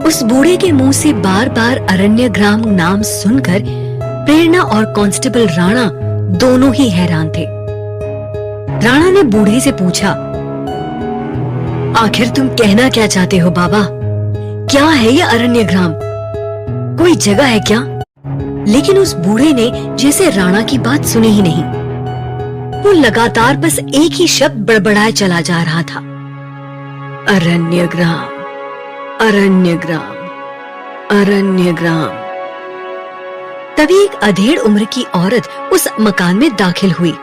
उस बूढ़े के मुंह से बार बार अरण्यग्राम नाम सुनकर प्रेरणा और कांस्टेबल राणा दोनों ही हैरान थे। राणा ने बूढ़े से पूछा, आखिर तुम कहना क्या चाहते हो बाबा? क्या है ये अरण्यग्राम? कोई जगह है क्या? लेकिन उस बूढ़े ने जैसे राणा की बात सुनी ही नहीं। वो लगातार बस एक ही शब्द बड़बड़ाए चला जा रहा था, अरण्यग्राम, अरण्यग्राम, अरण्यग्राम। तभी एक अधेड़ उम्र की औरत उस मकान में दाखिल हुई।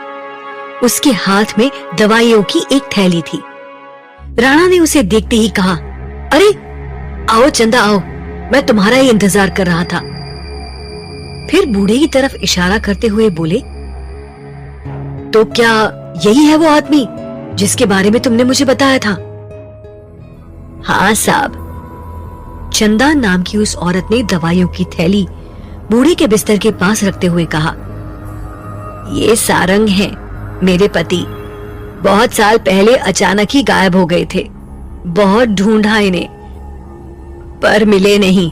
उसके हाथ में दवाइयों की एक थैली थी। राणा ने उसे देखते ही कहा, अरे आओ चंदा आओ, मैं तुम्हारा ही इंतजार कर रहा था। फिर बूढ़े की तरफ इशारा करते हुए बोले, तो क्या यही है वो आदमी जिसके बारे में तुमने मुझे बताया था? हाँ साहब। चंदा नाम की उस औरत ने दवाइयों की थैली बूढ़े के बिस्तर के पास रखते हुए कहा, ये सारंग हैं, मेरे पति। बहुत साल पहले अचानक ही गायब हो गए थे। बहुत ढूंढा इन्हें पर मिले नहीं।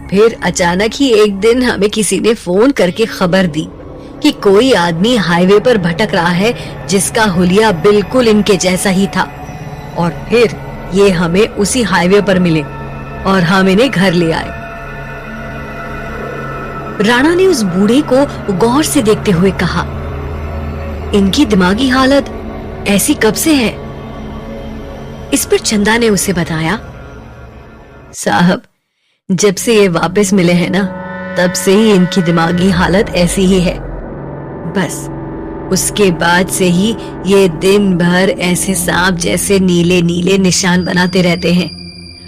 फिर अचानक ही एक दिन हमें किसी ने फोन करके खबर दी कि कोई आदमी हाईवे पर भटक रहा है जिसका हुलिया बिल्कुल इनके जैसा ही था। और फिर ये हमें उसी हाईवे पर मिले और हम इन्हें घर ले आए। राणा ने उस बूढ़े को गौर से देखते हुए कहा, इनकी दिमागी हालत ऐसी कब से है? इस पर चंदा ने उसे बताया, साहब जब से ये वापस मिले हैं ना, तब से ही इनकी दिमागी हालत ऐसी ही है। बस उसके बाद से ही ये दिन भर ऐसे सांप जैसे नीले नीले निशान बनाते रहते हैं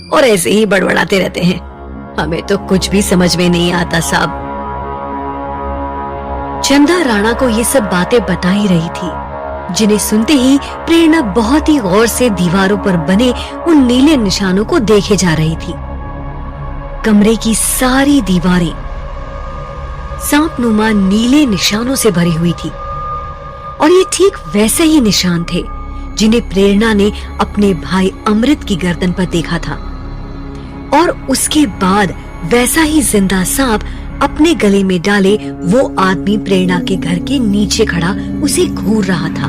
और ऐसे ही बड़बड़ाते रहते हैं। हमें तो कुछ भी समझ में नहीं आता साहब। चंदा राणा को ये सब बातें बता ही रही थी, जिन्हें सुनते ही प्रेरणा बहुत ही गौर से दीवारों पर बने उन नीले निशानों को देखे जा रही थी। कमरे की सारी दीवारें सांपनुमा नीले निशानों से भरी हुई थी और ये ठीक वैसे ही निशान थे जिन्हें प्रेरणा ने अपने भाई अमृत की गर्दन पर देखा था। और उसके बाद वैसा ही जिंदा सांप अपने गले में डाले वो आदमी प्रेरणा के घर के नीचे खड़ा उसे घूर रहा था।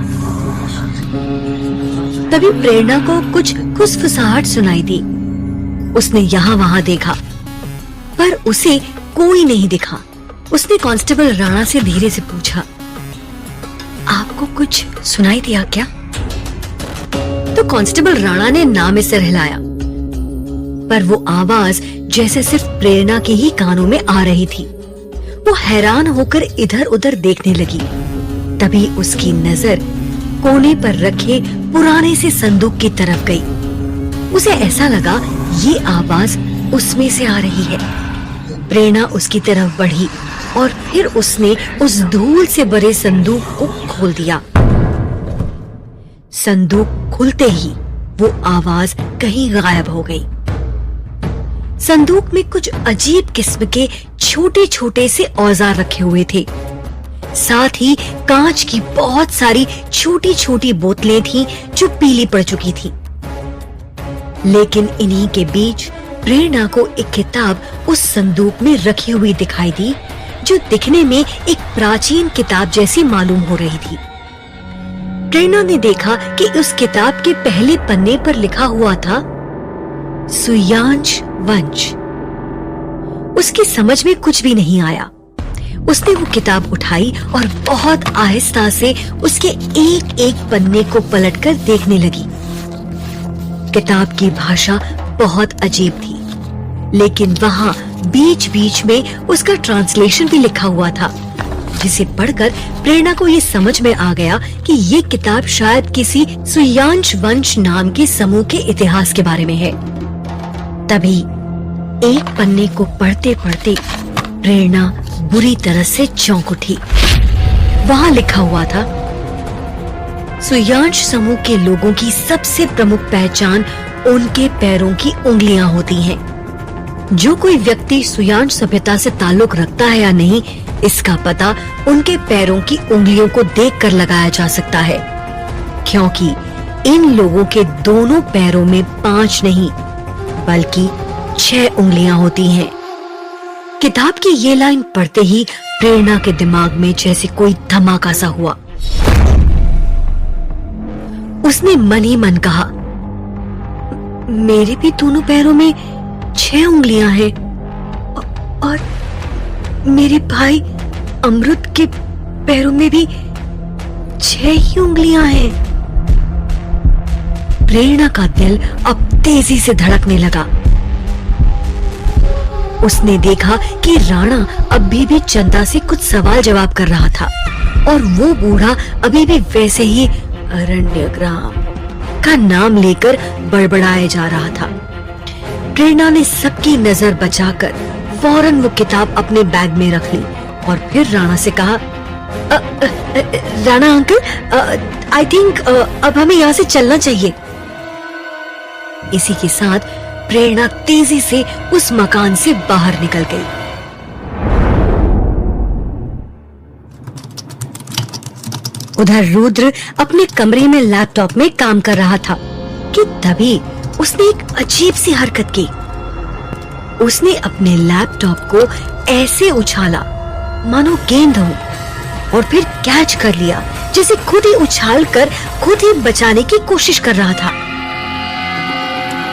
तभी प्रेरणा को कुछ खुसफुसाहट सुनाई दी। उसने यहाँ वहां देखा पर उसे कोई नहीं दिखा। उसने कांस्टेबल राणा से धीरे से पूछा, आपको कुछ सुनाई दिया क्या? तो कांस्टेबल राणा ने ना में सिर हिलाया, पर वो आवाज जैसे सिर्फ प्रेरणा के ही कानों में आ रही थी। वो हैरान होकर इधर उधर देखने लगी। तभी उसकी नजर कोने पर रखे पुराने से संदूक की तरफ गई। उसे ऐसा लगा ये आवाज उसमें से आ रही है। प्रेरणा उसकी तरफ बढ़ी और फिर उसने उस धूल से भरे संदूक को खोल दिया। संदूक खुलते ही वो आवाज कहीं गायब हो गई। संदूक में कुछ अजीब किस्म के छोटे छोटे से औजार रखे हुए थे। साथ ही कांच की बहुत सारी छोटी छोटी बोतलें थीं जो पीली पड़ चुकी थीं। लेकिन इन्हीं के बीच प्रेरणा को एक किताब उस संदूक में रखी हुई दिखाई दी, जो दिखने में एक प्राचीन किताब जैसी मालूम हो रही थी। प्रेरणा ने देखा कि उस किताब के पहले पन्ने पर लिखा हुआ था सुयांश वंश। उसकी समझ में कुछ भी नहीं आया। उसने वो किताब उठाई और बहुत आहिस्ता से उसके एक एक पन्ने को पलटकर देखने लगी। किताब की भाषा बहुत अजीब थी, लेकिन वहां बीच बीच में उसका ट्रांसलेशन भी लिखा हुआ था, जिसे पढ़कर प्रेरणा को ये समझ में आ गया कि ये किताब शायद किसी सुयांश वंश नाम के समूह के इतिहास के बारे में है। तभी एक पन्ने को पढ़ते पढ़ते प्रेरणा बुरी तरह से चौंक उठी। वहां लिखा हुआ था, सुयांश समूह के लोगों की सबसे प्रमुख पहचान उनके पैरों की उंगलियां होती हैं। जो कोई व्यक्ति सुयांश सभ्यता से ताल्लुक रखता है या नहीं, इसका पता उनके पैरों की उंगलियों को देखकर लगाया जा सकता है, क्योंकि इन लोगों के दोनों पैरों में 5 नहीं बल्कि 6 उंगलियां होती हैं। किताब की ये लाइन पढ़ते ही प्रेरणा के दिमाग में जैसे कोई धमाका सा हुआ। उसने मन ही मन कहा, मेरे भी दोनों पैरों में 6 उंगलियां हैं और मेरे भाई अमृत के पैरों में भी 6 ही उंगलियां हैं। प्रेरणा का दिल अब तेजी से धड़कने लगा। उसने देखा कि राणा अभी भी चंदा से कुछ सवाल जवाब कर रहा था और वो बूढ़ा अभी भी वैसे ही अरण्यग्राम का नाम लेकर बड़बड़ाए जा रहा था। प्रेरणा ने सबकी नजर बचाकर फौरन वो किताब अपने बैग में रख ली और फिर राणा से कहा, राणा अंकल, आई थिंक अब हमें यहाँ से चलना चाहिए। इसी के साथ प्रेरणा तेजी से उस मकान से बाहर निकल गई। उधर रुद्र अपने कमरे में लैपटॉप में काम कर रहा था कि तभी उसने एक अजीब सी हरकत की। उसने अपने लैपटॉप को ऐसे उछाला मानो गेंद हो और फिर कैच कर लिया, जैसे खुद ही उछाल कर खुद ही बचाने की कोशिश कर रहा था।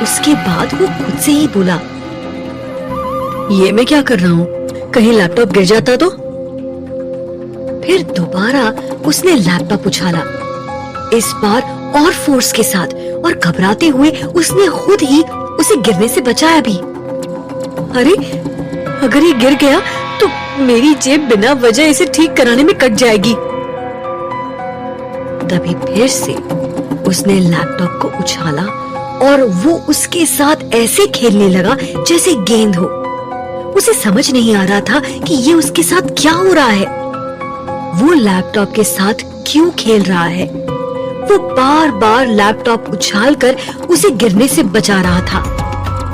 उसके बाद वो खुद से ही बोला, ये मैं क्या कर रहा हूँ, कहीं लैपटॉप गिर जाता तो। फिर दोबारा उसने लैपटॉप उछाला, इस बार और फोर्स के साथ, और घबराते हुए उसने खुद ही उसे गिरने से बचाया भी। अरे अगर ये गिर गया तो मेरी जेब बिना वजह इसे ठीक कराने में कट जाएगी। तभी फिर से उसने लैपटॉप को उछाला और वो उसके साथ ऐसे खेलने लगा जैसे गेंद हो। उसे समझ नहीं आ रहा था कि ये उसके साथ क्या हो रहा है। वो लैपटॉप के साथ क्यों खेल रहा है। वो बार बार लैपटॉप उछालकर उसे गिरने से बचा रहा था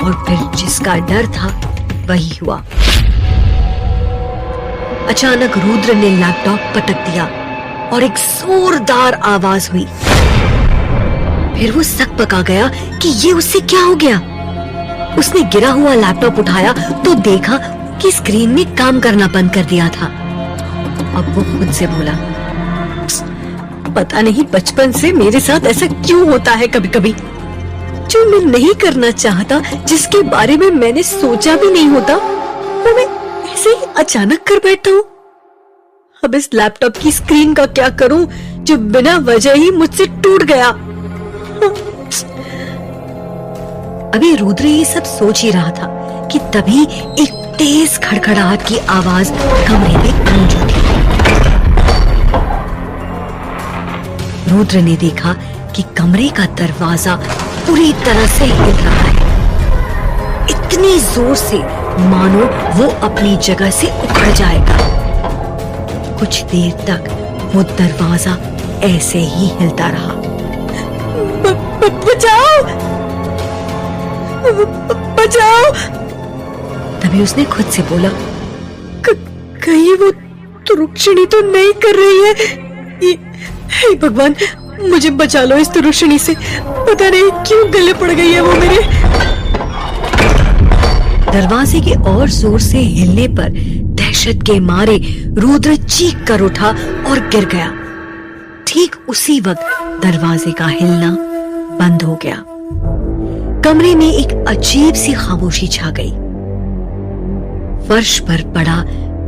और फिर जिसका डर था वही हुआ। अचानक रुद्र ने लैपटॉप पटक दिया और एक जोरदार आवाज हुई। फिर वो सक पका गया कि ये उससे क्या हो गया। उसने गिरा हुआ लैपटॉप उठाया तो देखा कि स्क्रीन ने काम करना बंद कर दिया था। अब वो खुद से बोला, पता नहीं बचपन से मेरे साथ ऐसा क्यों होता है कभी कभी। जो मैं नहीं करना चाहता, जिसके बारे में मैंने सोचा भी नहीं होता, वो मैं ऐसे ही अचानक कर बैठता हूँ। अब इस लैपटॉप की स्क्रीन का क्या करूं जो बिना वजह ही मुझसे टूट गया। अभी रुद्र ये सब सोच ही रहा था कि तभी एक तेज खड़खड़ाहट की आवाज कमरे में गूंज उठी। रुद्र ने देखा कि कमरे का दरवाजा पूरी तरह से हिल रहा है, इतनी जोर से मानो वो अपनी जगह से उखड़ जाएगा। कुछ देर तक वो दरवाजा ऐसे ही हिलता रहा। बचाओ! बचाओ! तभी उसने खुद से बोला, कहीं वो तुरुक्षिणी तो नहीं कर रही है। हे भगवान, मुझे बचा लो इस तुरुक्षिणी से। पता नहीं क्यों गले पड़ गई है वो मेरे। दरवाजे के और जोर से हिलने पर दहशत के मारे रुद्र चीख कर उठा और गिर गया। ठीक उसी वक्त दरवाजे का हिलना बंद हो गया। कमरे में एक अजीब सी खामोशी छा गई। फर्श पर पड़ा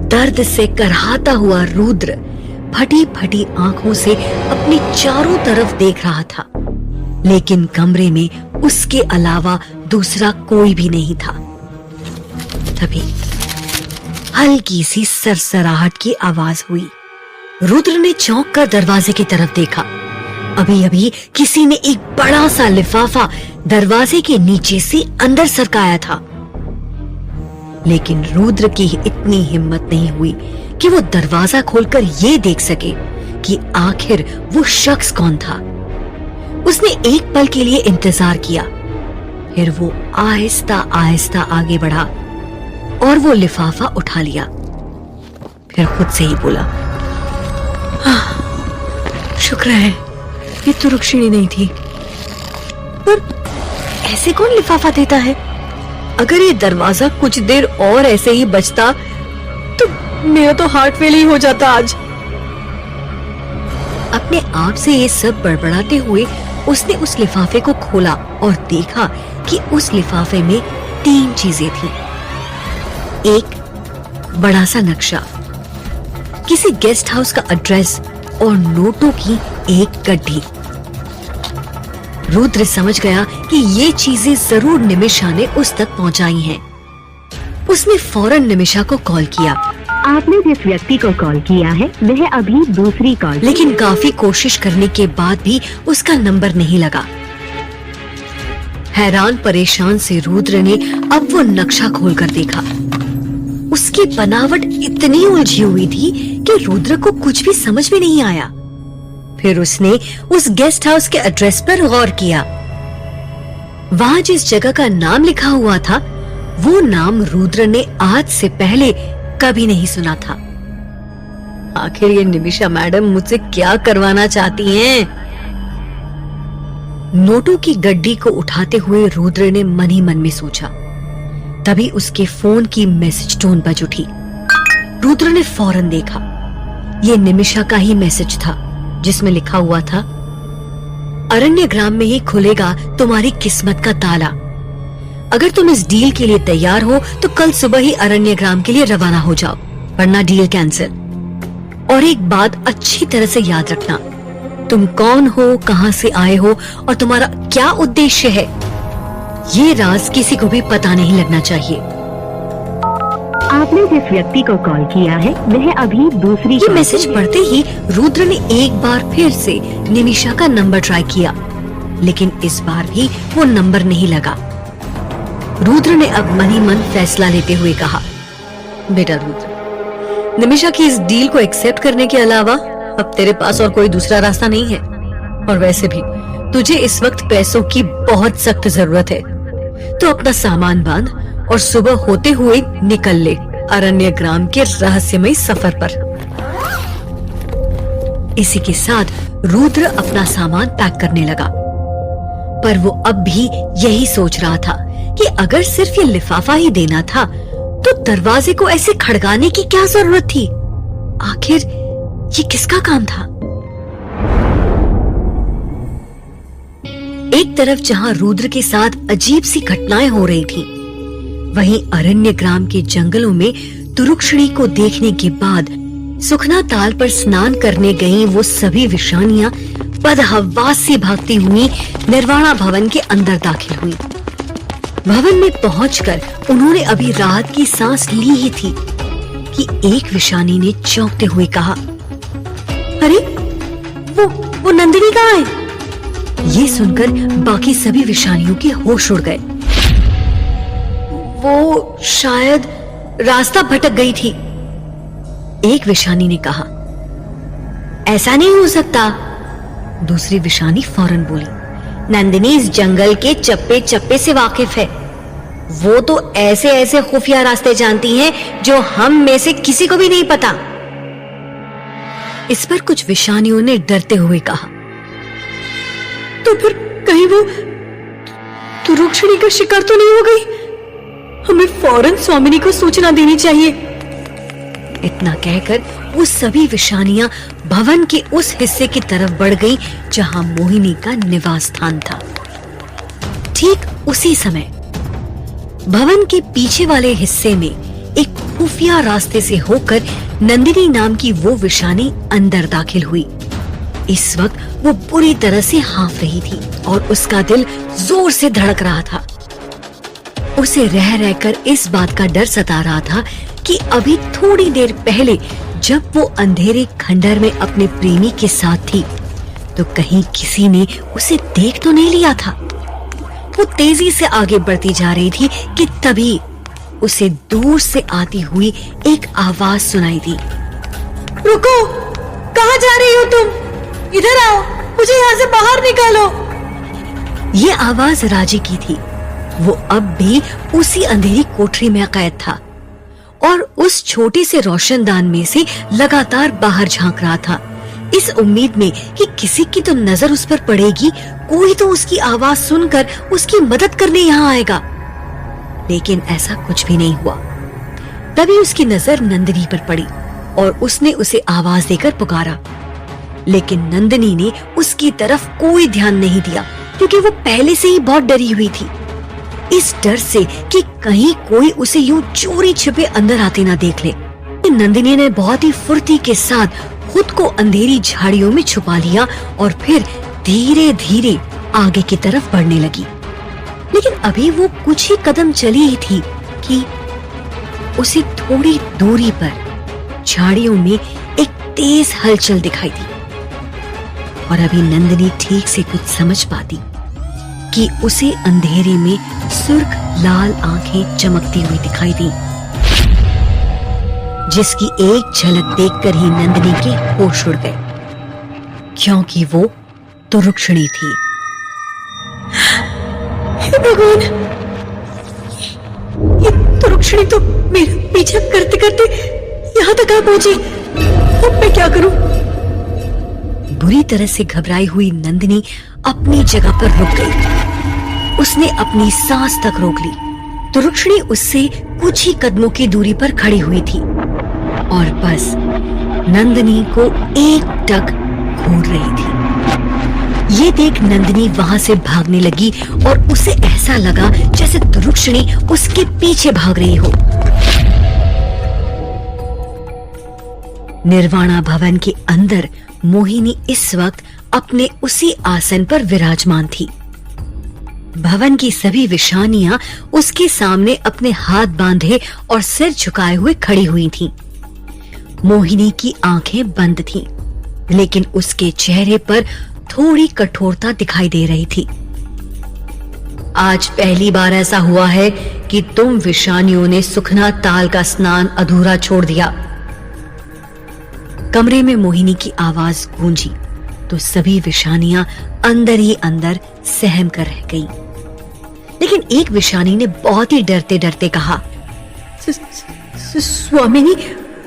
दर्द से करहाता हुआ रुद्र फटी फटी आंखों से अपने चारों तरफ देख रहा था, लेकिन कमरे में उसके अलावा दूसरा कोई भी नहीं था। तभी हल्की सी सरसराहट की आवाज हुई। रुद्र ने चौंक कर दरवाजे की तरफ देखा। अभी अभी किसी ने एक बड़ा सा लिफाफा दरवाजे के नीचे से अंदर सरकाया था, लेकिन रुद्र की इतनी हिम्मत नहीं हुई कि वो दरवाजा खोलकर ये देख सके कि आखिर वो शख्स कौन था। उसने एक पल के लिए इंतजार किया, फिर वो आहिस्ता आहिस्ता आगे बढ़ा और वो लिफाफा उठा लिया। फिर खुद से ही बोला, शुक्र है ये तुरुक्षिणी नहीं थी। पर ऐसे कौन लिफाफा देता है? अगर ये दरवाजा कुछ देर और ऐसे ही बजता तो मेरा तो हार्ट फेल ही हो जाता आज। अपने आप से ये सब बड़बड़ाते हुए उसने उस लिफाफे को खोला और देखा कि उस लिफाफे में 3 चीजें थी। एक बड़ा सा नक्शा, किसी गेस्ट हाउस का एड्रेस और नोटों की एक गड्ढी। रुद्र समझ गया कि ये चीजें जरूर निमिषा ने उस तक पहुंचाई हैं। उसने फौरन निमिषा को कॉल किया। आपने जिस व्यक्ति को कॉल किया है वह अभी दूसरी कॉल, लेकिन काफी कोशिश करने के बाद भी उसका नंबर नहीं लगा। हैरान परेशान से रुद्र ने अब वो नक्शा खोलकर देखा। उसकी बनावट इतनी उलझी हुई थी कि रुद्र को कुछ भी समझ में नहीं आया। फिर उसने उस गेस्ट हाउस के एड्रेस पर गौर किया। वहां जिस जगह का नाम लिखा हुआ था वो नाम रुद्र ने आज से पहले कभी नहीं सुना था। आखिर ये निमिषा मैडम मुझसे क्या करवाना चाहती हैं? नोटों की गड्डी को उठाते हुए रुद्र ने मन ही मन में सोचा। तभी उसके फोन की मैसेज टोन बज उठी। रुद्र ने फौरन देखा, ये निमिषा का ही मैसेज था जिसमें लिखा हुआ था, अरण्य ग्राम में ही खुलेगा तुम्हारी किस्मत का ताला। अगर तुम इस डील के लिए तैयार हो तो कल सुबह ही अरण्य ग्राम के लिए रवाना हो जाओ, वरना डील कैंसिल। और एक बात अच्छी तरह से याद रखना, तुम कौन हो, कहां से आए हो और तुम्हारा क्या उद्देश्य है, ये राज किसी को भी पता नहीं लगना चाहिए। आपने जिस व्यक्ति को कॉल किया है वह अभी दूसरी ये मैसेज पढ़ते ही रुद्र ने एक बार फिर से निमिषा का नंबर ट्राई किया, लेकिन इस बार भी वो नंबर नहीं लगा। रुद्र ने अब मन ही मन फैसला लेते हुए कहा, बेटा रुद्र, निमिषा की इस डील को एक्सेप्ट करने के अलावा अब तेरे पास और कोई दूसरा रास्ता नहीं है। और वैसे भी तुझे इस वक्त पैसों की बहुत सख्त जरूरत है, तो अपना सामान बांध और सुबह होते हुए निकल ले अरण्य ग्राम के रहस्यमय सफर पर। इसी के साथ रुद्र अपना सामान पैक करने लगा, पर वो अब भी यही सोच रहा था कि अगर सिर्फ ये लिफाफा ही देना था तो दरवाजे को ऐसे खड़काने की क्या जरूरत थी? आखिर ये किसका काम था? एक तरफ जहां रुद्र के साथ अजीब सी घटनाएं हो रही थी, वहीं अरण्य ग्राम के जंगलों में तुरुक्षणी को देखने के बाद सुखना ताल पर स्नान करने गई वो सभी विषानियां बदहवास से भागती हुई निर्वाणा भवन के अंदर दाखिल हुई। भवन में पहुंचकर उन्होंने अभी राहत की सांस ली ही थी कि एक विषानी ने चौंकते हुए कहा, अरे वो नंदिनी कहाँ है? ये सुनकर बाकी सभी विषानियों के होश उड़ गए। वो शायद रास्ता भटक गई थी, एक विषानी ने कहा। ऐसा नहीं हो सकता, दूसरी विषानी फौरन बोली। नंदिनी इस जंगल के चप्पे चप्पे से वाकिफ है। वो तो ऐसे ऐसे खुफिया रास्ते जानती हैं जो हम में से किसी को भी नहीं पता। इस पर कुछ विषानियों ने डरते हुए कहा, तो फिर कहीं वो तुरुक्षणी का शिकार तो नहीं हो गई? हमें फौरन स्वामिनी को सूचना देनी चाहिए। इतना कहकर वो सभी विषानियां भवन के उस हिस्से की तरफ बढ़ गईं जहां मोहिनी का निवास स्थान था। ठीक उसी समय भवन के पीछे वाले हिस्से में एक खुफिया रास्ते से होकर नंदिनी नाम की वो विषानी अंदर दाखिल हुई। इस वक्त वो बुरी तरह से हाँफ रही थी और उसका दिल जोर से धड़क रहा था। उसे रह रहकर इस बात का डर सता रहा था कि अभी थोड़ी देर पहले जब वो अंधेरे खंडर में अपने प्रेमी के साथ थी तो कहीं किसी ने उसे देख तो नहीं लिया था। वो तेजी से आगे बढ़ती जा रही थी कि तभी उसे दूर से आती हुई एक आवाज सुनाई दी। रुको, कहाँ जा रही हो तुम? इधर आओ, मुझे यहाँ से बाहर निकालो। ये आवाज राजी की थी। वो अब भी उसी अंधेरी कोठरी में कैद था और उस छोटे से रोशनदान में से लगातार बाहर झांक रहा था, इस उम्मीद में कि किसी की तो नजर उस पर पड़ेगी, कोई तो उसकी आवाज सुनकर उसकी मदद करने यहाँ आएगा। लेकिन ऐसा कुछ भी नहीं हुआ। तभी उसकी नजर नंदिनी पर पड़ी और उसने उसे आवाज देकर पुकारा, लेकिन नंदिनी ने उसकी तरफ कोई ध्यान नहीं दिया क्योंकि वो पहले से ही बहुत डरी हुई थी, इस डर से कि कहीं कोई उसे यूं चोरी छिपे अंदर आते ना देख ले। नंदिनी ने बहुत ही फुर्ती के साथ खुद को अंधेरी झाड़ियों में छुपा लिया और फिर धीरे धीरे आगे की तरफ बढ़ने लगी। लेकिन अभी वो कुछ ही कदम चली ही थी कि उसे थोड़ी दूरी पर झाड़ियों में एक तेज हलचल दिखाई दी और अभी नंदिनी ठीक से कुछ समझ पाती कि उसे अंधेरे में सुर्ख लाल आंखें चमकती हुई दिखाई दी, जिसकी एक झलक देखकर ही नंदिनी के होश उड़ गए, क्योंकि वो तुरुक्षणी थी। हे भगवान, ये तुरुक्षणी तो मेरा पीछा करते करते यहाँ तक आ पहुंची। अब मैं क्या करूं? बुरी तरह से घबराई हुई नंदिनी अपनी जगह पर रुक गई। उसने अपनी सांस तक रोक ली। तुरुक्षणी उससे कुछ ही कदमों की दूरी पर खड़ी हुई थी और बस नंदिनी को एकटक घूर रही थी। ये देख नंदिनी वहां से भागने लगी और उसे ऐसा लगा जैसे तुरुक्षणी उसके पीछे भाग रही हो। निर्वाणा भवन के अंदर मोहिनी इस वक्त अपने उसी आसन पर विराजमान थी। भवन की सभी विशानियां उसके सामने अपने हाथ बांधे और सिर झुकाए हुए खड़ी हुई थीं। मोहिनी की आंखें बंद थीं, लेकिन उसके चेहरे पर थोड़ी कठोरता दिखाई दे रही थी। आज पहली बार ऐसा हुआ है कि तुम विशानियों ने सुखना ताल का स्नान अधूरा छोड़ दिया। कमरे में मोहिनी की आवाज गूंजी तो सभी विशानियां अंदर ही अंदर सहम कर रह गईं। लेकिन एक विशानी ने बहुत ही डरते डरते कहा, स्वामिनी,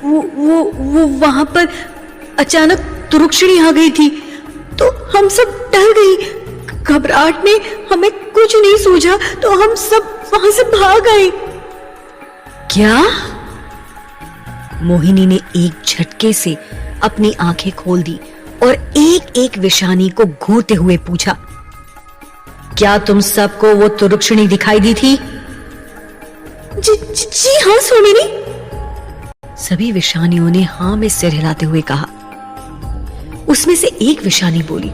वो वहां पर अचानक तुरुक्षणी आ गई थी तो हम सब डर गई। घबराहट में हमें कुछ नहीं सूझा तो हम सब वहां से भाग गए। क्या? मोहिनी ने एक झटके से अपनी आंखें खोल दी और एक एक विशानी को घूरते हुए पूछा, क्या तुम सबको वो तुरुक्षणी दिखाई दी थी? जी हाँ स्वामिनी। सभी विशानियों ने हाँ में सिर हिलाते हुए कहा। उसमें से एक विशानी बोली,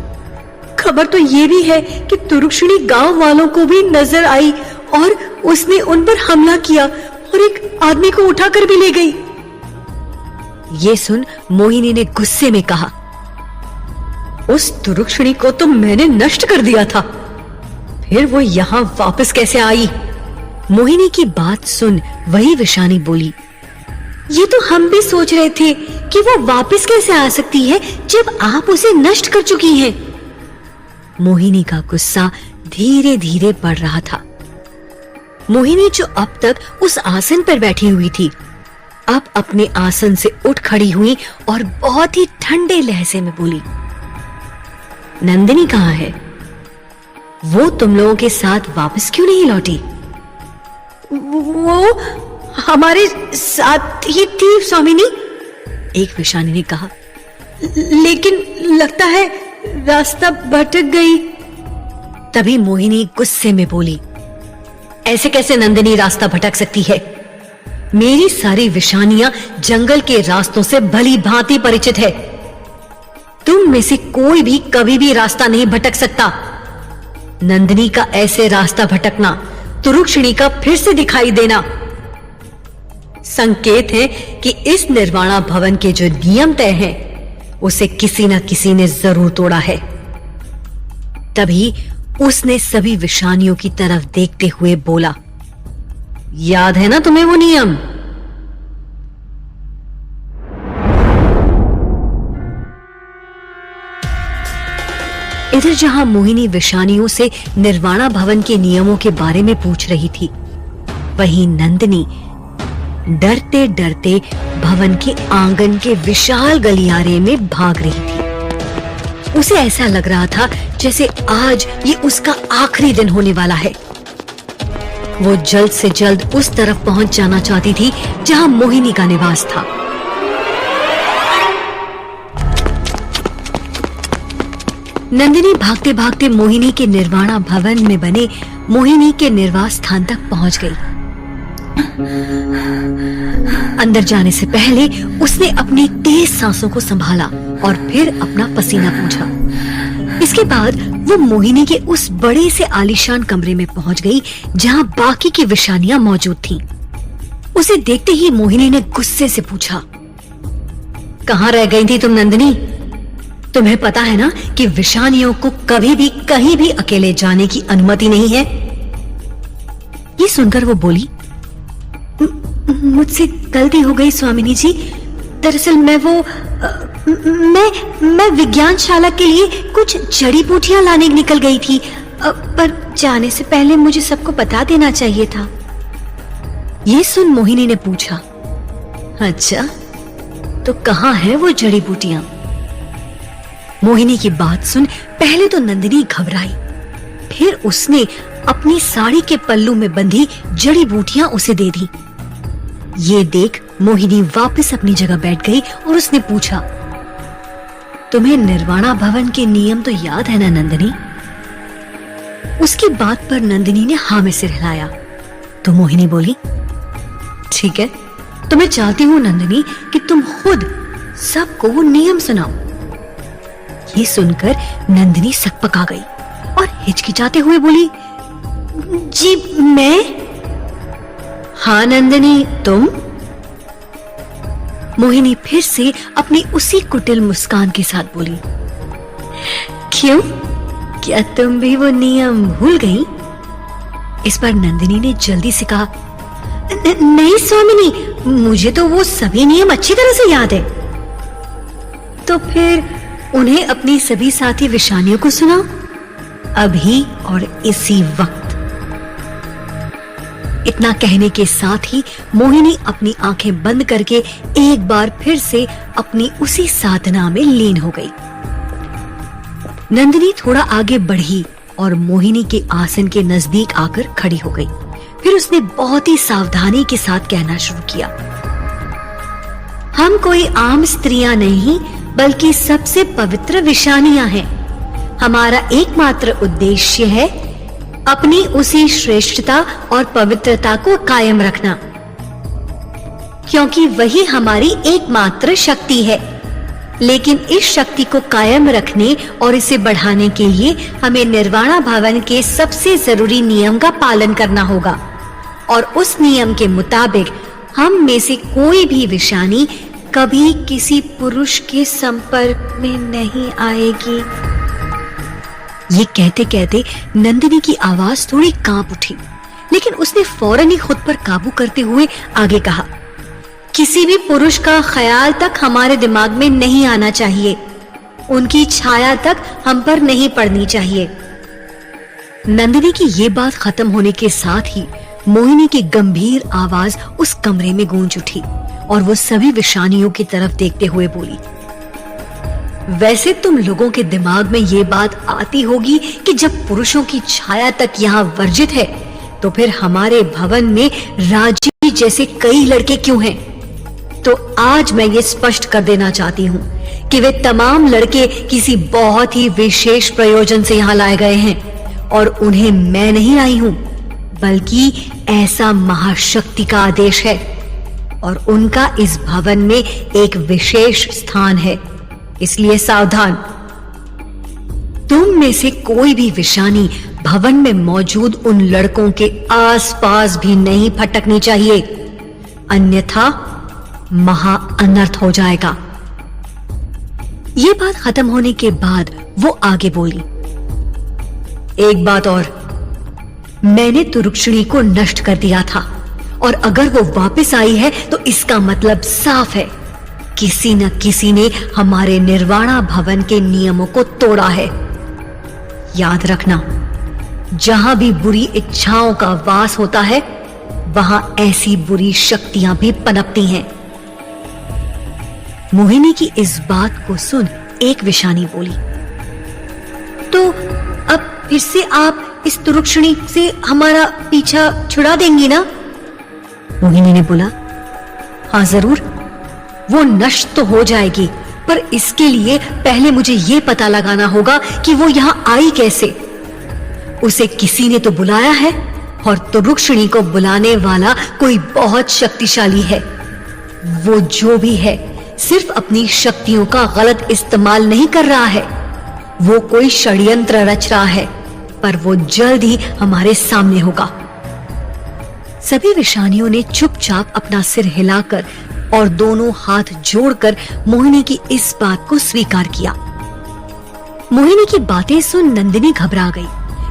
खबर तो ये भी है कि तुरुक्षणी गांव वालों को भी नजर आई और उसने उन पर हमला किया और एक आदमी को उठाकर भी ले गई। ये सुन मोहिनी ने गुस्से में कहा, उस तुरुक्षणी को तो मैंने नष्ट कर दिया था, फिर वो यहां वापस कैसे आई? मोहिनी की बात सुन वही विशानी बोली, ये तो हम भी सोच रहे थे कि वो वापस कैसे आ सकती है जब आप उसे नष्ट कर चुकी हैं। मोहिनी का गुस्सा धीरे धीरे बढ़ रहा था। मोहिनी जो अब तक उस आसन पर बैठी हुई थी, अब अपने आसन से उठ खड़ी हुई और बहुत ही ठंडे लहजे में बोली, नंदिनी कहाँ है? वो तुम लोगों के साथ वापस क्यों नहीं लौटी? वो हमारे साथ ही थी स्वामिनी, एक विशानी ने कहा, लेकिन लगता है रास्ता भटक गई। तभी मोहिनी गुस्से में बोली, ऐसे कैसे नंदिनी रास्ता भटक सकती है? मेरी सारी विशानियां जंगल के रास्तों से भली भांति परिचित है। तुम में से कोई भी कभी भी रास्ता नहीं भटक सकता। नंदिनी का ऐसे रास्ता भटकना, तुरुक्षणी का फिर से दिखाई देना संकेत है कि इस निर्वाणा भवन के जो नियम तय हैं, उसे किसी न किसी ने जरूर तोड़ा है। तभी उसने सभी विशानियों की तरफ देखते हुए बोला, याद है ना तुम्हें वो नियम? इधर जहां मोहिनी विशानियों से निर्वाणा भवन के नियमों के बारे में पूछ रही थी, वहीं नंदिनी डरते डरते भवन के आंगन के विशाल गलियारे में भाग रही थी। उसे ऐसा लग रहा था जैसे आज ये उसका आखिरी दिन होने वाला है। वो जल्द से जल्द उस तरफ पहुंच जाना चाहती थी जहां मोहिनी का निवास था। नंदिनी भागते भागते मोहिनी के निर्वाणा भवन में बने मोहिनी के निवास स्थान तक पहुंच गई। अंदर जाने से पहले उसने अपनी तेज सांसों को संभाला और फिर अपना पसीना पोंछा। इसके बाद वो मोहिनी के उस बड़े से आलीशान कमरे में पहुंच गई जहां बाकी की विषानियां मौजूद थीं। उसे देखते ही मोहिनी ने गुस्से से पूछा, कहां रह गई थी तुम नंदिनी? तुम्हें पता है ना कि विषानियों को कभी भी कहीं भी अकेले जाने की अनुमति नहीं है। ये सुनकर वो बोली, मुझसे गलती हो गई स्वामिनी जी। दरअसल मैं विज्ञानशाला के लिए कुछ जड़ी बूटियां लाने निकल गई थी, पर जाने से पहले मुझे सबको बता देना चाहिए था। ये सुन मोहिनी ने पूछा, अच्छा तो कहाँ है वो जड़ी बूटियां? मोहिनी की बात सुन पहले तो नंदिनी घबराई, फिर उसने अपनी साड़ी के पल्लू में बंधी जड़ी बूटियां उसे दे दी। ये देख मोहिनी वापस अपनी जगह बैठ गई और उसने पूछा, तुम्हें निर्वाणा भवन के नियम तो याद है ना नंदिनी? उसकी बात पर नंदिनी ने हाँ में सिर हिलाया। तो मोहिनी बोली, ठीक है, तो मैं चाहती हूँ नंदिनी कि तुम खुद सबको वो नियम सुनाओ। ये सुनकर नंदिनी सकपका गई और हिचकिचाते हुए बोली, जी मैं? हाँ नंदिनी, तुम? मोहिनी फिर से अपनी उसी कुटिल मुस्कान के साथ बोली, क्यों, क्या तुम भी वो नियम भूल गई? इस पर नंदिनी ने जल्दी से कहा, नहीं स्वामिनी, मुझे तो वो सभी नियम अच्छी तरह से याद है। तो फिर उन्हें अपनी सभी साथी विषानियों को सुनाओ, अभी और इसी वक्त। इतना कहने के साथ ही मोहिनी अपनी आंखें बंद करके एक बार फिर से अपनी उसी साधना में लीन हो गई। नंदिनी थोड़ा आगे बढ़ी और मोहिनी के आसन के नजदीक आकर खड़ी हो गई। फिर उसने बहुत ही सावधानी के साथ कहना शुरू किया, हम कोई आम स्त्रियां नहीं बल्कि सबसे पवित्र विषानियां हैं। हमारा एकमात्र उद्देश्य है अपनी उसी श्रेष्ठता और पवित्रता को कायम रखना, क्योंकि वही हमारी एकमात्र शक्ति है। लेकिन इस शक्ति को कायम रखने और इसे बढ़ाने के लिए हमें निर्वाणा भवन के सबसे जरूरी नियम का पालन करना होगा, और उस नियम के मुताबिक हम में से कोई भी विषानी कभी किसी पुरुष के संपर्क में नहीं आएगी। ये कहते कहते नंदिनी की आवाज थोड़ी कांप उठी, लेकिन उसने फौरन ही खुद पर काबू करते हुए आगे कहा, किसी भी पुरुष का ख्याल तक हमारे दिमाग में नहीं आना चाहिए, उनकी छाया तक हम पर नहीं पड़नी चाहिए। नंदिनी की ये बात खत्म होने के साथ ही मोहिनी की गंभीर आवाज उस कमरे में गूंज उठी और वो सभी विषानियों की तरफ देखते हुए बोली, वैसे तुम लोगों के दिमाग में ये बात आती होगी कि जब पुरुषों की छाया तक यहाँ वर्जित है, तो फिर हमारे भवन में राजी जैसे कई लड़के क्यों हैं? तो आज मैं ये स्पष्ट कर देना चाहती हूँ कि वे तमाम लड़के किसी बहुत ही विशेष प्रयोजन से यहाँ लाए गए हैं, और उन्हें मैं नहीं लाई हूँ, बल्कि ऐसा महाशक्ति का आदेश है, और उनका इस भवन में एक विशेष स्थान है। इसलिए सावधान, तुम में से कोई भी विषानी भवन में मौजूद उन लड़कों के आसपास भी नहीं फटकनी चाहिए, अन्यथा महा अनर्थ हो जाएगा। ये बात खत्म होने के बाद वो आगे बोली, एक बात और, मैंने तुरुक्षिणी को नष्ट कर दिया था, और अगर वो वापस आई है तो इसका मतलब साफ है, किसी न किसी ने हमारे निर्वाणा भवन के नियमों को तोड़ा है। याद रखना, जहां भी बुरी इच्छाओं का वास होता है, वहां ऐसी बुरी शक्तियां भी पनपती हैं। मोहिनी की इस बात को सुन एक विषानी बोली, तो अब फिर से आप इस तुरुक्षणी से हमारा पीछा छुड़ा देंगी ना? मोहिनी ने बोला, हाँ जरूर, वो नष्ट तो हो जाएगी, पर इसके लिए पहले मुझे ये पता लगाना होगा कि वो यहां आई कैसे। उसे किसी ने तो बुलाया है, और तुरुक्षणी को बुलाने वाला कोई बहुत शक्तिशाली है। वो जो भी है, सिर्फ अपनी शक्तियों का गलत इस्तेमाल नहीं कर रहा है, वो कोई षड्यंत्र रच रहा है, पर वो जल्द ही हमारे सामने होगा। सभी विषानियों ने चुपचाप अपना सिर हिलाकर और दोनों हाथ जोड़कर मोहिनी की इस बात को स्वीकार किया। मोहिनी की बातें सुन नंदिनी घबरा गई।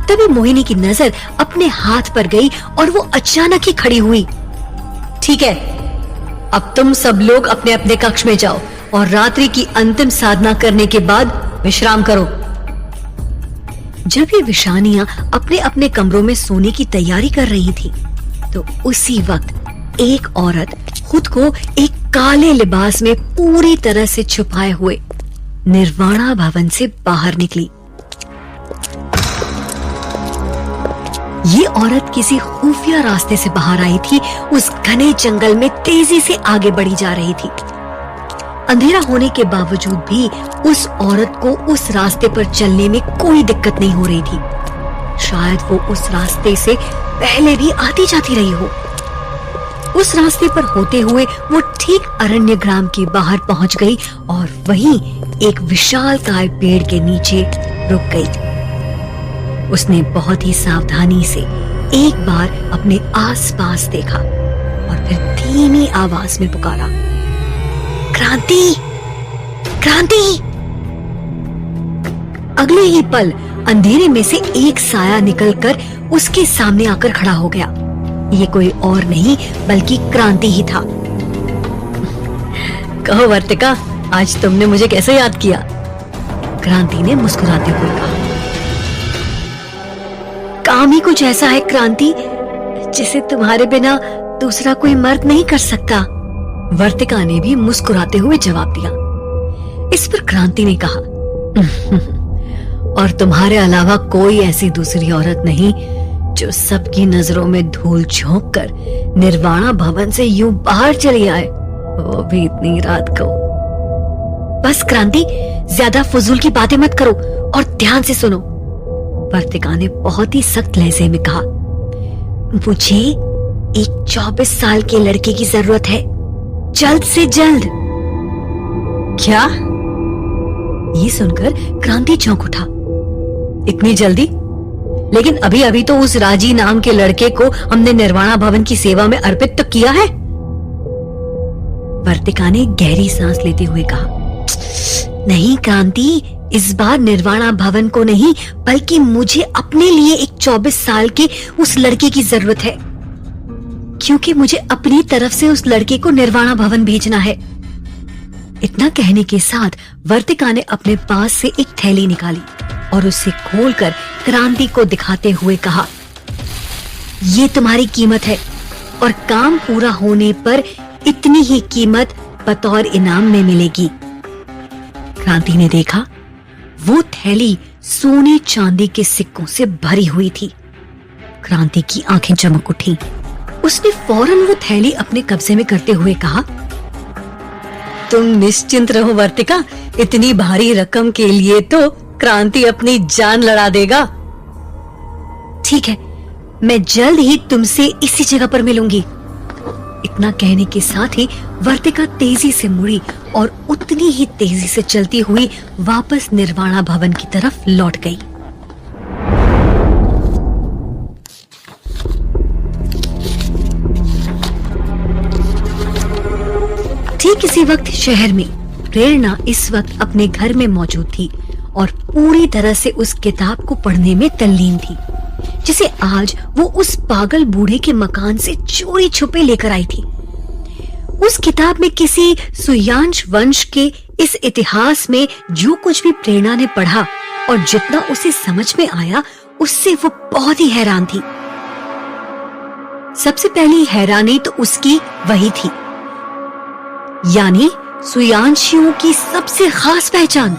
तभी मोहिनी की नजर अपने हाथ पर गई और वो अचानक ही खड़ी हुई। ठीक है, अब तुम सब लोग अपने अपने कक्ष में जाओ और रात्रि की अंतिम साधना करने के बाद विश्राम करो। जब ये विषानियां अपने अपने कमरों में सोने की तैयारी कर रही थी, तो उसी वक्त एक औरत खुद को एक काले लिबास में पूरी तरह से छुपाए हुए निर्वाणा भवन से बाहर निकली। ये औरत किसी खुफिया रास्ते से बाहर आई थी। उस घने जंगल में तेजी से आगे बढ़ी जा रही थी। अंधेरा होने के बावजूद भी उस औरत को उस रास्ते पर चलने में कोई दिक्कत नहीं हो रही थी। शायद वो उस रास्ते से पहले भी आती जाती रही हो। उस रास्ते पर होते हुए वो ठीक अरण्य ग्राम के बाहर पहुंच गई और वहीं एक विशालकाय पेड़ के नीचे रुक गई। उसने बहुत ही सावधानी से एक बार अपने आसपास देखा और फिर धीमी आवाज में पुकारा, क्रांति, क्रांति। अगले ही पल अंधेरे में से एक साया निकलकर उसके सामने आकर खड़ा हो गया। ये कोई और नहीं बल्कि क्रांति ही था। कहो वर्तिका, आज तुमने मुझे कैसे याद किया? क्रांति ने मुस्कुराते हुए कहा। काम ही कुछ ऐसा है क्रांति, जिसे तुम्हारे बिना दूसरा कोई मर्द नहीं कर सकता। वर्तिका ने भी मुस्कुराते हुए जवाब दिया। इस पर क्रांति ने कहा, और तुम्हारे अलावा कोई ऐसी दूसरी औरत नहीं जो सबकी नजरों में धूल झोंक कर निर्वाणा भवन से यूं बाहर चली आए, वो भी इतनी रात को। बस क्रांति, ज्यादा फजूल की बातें मत करो और ध्यान से सुनो। वर्तिका ने बहुत ही सख्त लहजे में कहा, मुझे एक 24 साल के लड़के की जरूरत है, जल्द से जल्द। क्या? ये सुनकर क्रांति चौंक उठा। इतनी जल्दी? लेकिन अभी अभी तो उस राजी नाम के लड़के को हमने निर्वाणा भवन की सेवा में अर्पित तो किया है। वर्तिका ने गहरी सांस लेते हुए कहा, नहीं क्रांति, इस बार निर्वाणा भवन को नहीं बल्कि मुझे अपने लिए एक 24 साल के उस लड़के की जरूरत है, क्योंकि मुझे अपनी तरफ से उस लड़के को निर्वाणा भवन भेजना है। इतना कहने के साथ वर्तिका ने अपने पास से एक थैली निकाली और उसे खोलकर क्रांति को दिखाते हुए कहा, ये तुम्हारी कीमत है और काम पूरा होने पर इतनी ही कीमत बतौर इनाम में मिलेगी। क्रांति ने देखा वो थैली सोने चांदी के सिक्कों से भरी हुई थी। क्रांति की आंखें चमक उठी। उसने फौरन वो थैली अपने कब्जे में करते हुए कहा, तुम निश्चिंत रहो वर्तिका, इतनी भारी रकम के लिए तो क्रांति अपनी जान लड़ा देगा। ठीक है, मैं जल्द ही तुमसे इसी जगह पर मिलूंगी। इतना कहने के साथ ही वर्तिका तेजी से मुड़ी और उतनी ही तेजी से चलती हुई वापस निर्वाणा भवन की तरफ लौट गई। ठीक इसी वक्त शहर में प्रेरणा इस वक्त अपने घर में मौजूद थी और पूरी तरह से उस किताब को पढ़ने में तल्लीन थी, जिसे आज वो उस पागल बूढ़े के मकान से चोरी छुपे लेकर आई थी। उस किताब में किसी सुयांश वंश के इस इतिहास में जो कुछ भी प्रेरणा ने पढ़ा और जितना उसे समझ में आया, उससे वो बहुत ही हैरान थी। सबसे पहली हैरानी तो उसकी वही थी, यानी सुयांशियों की सबसे खास पहचान।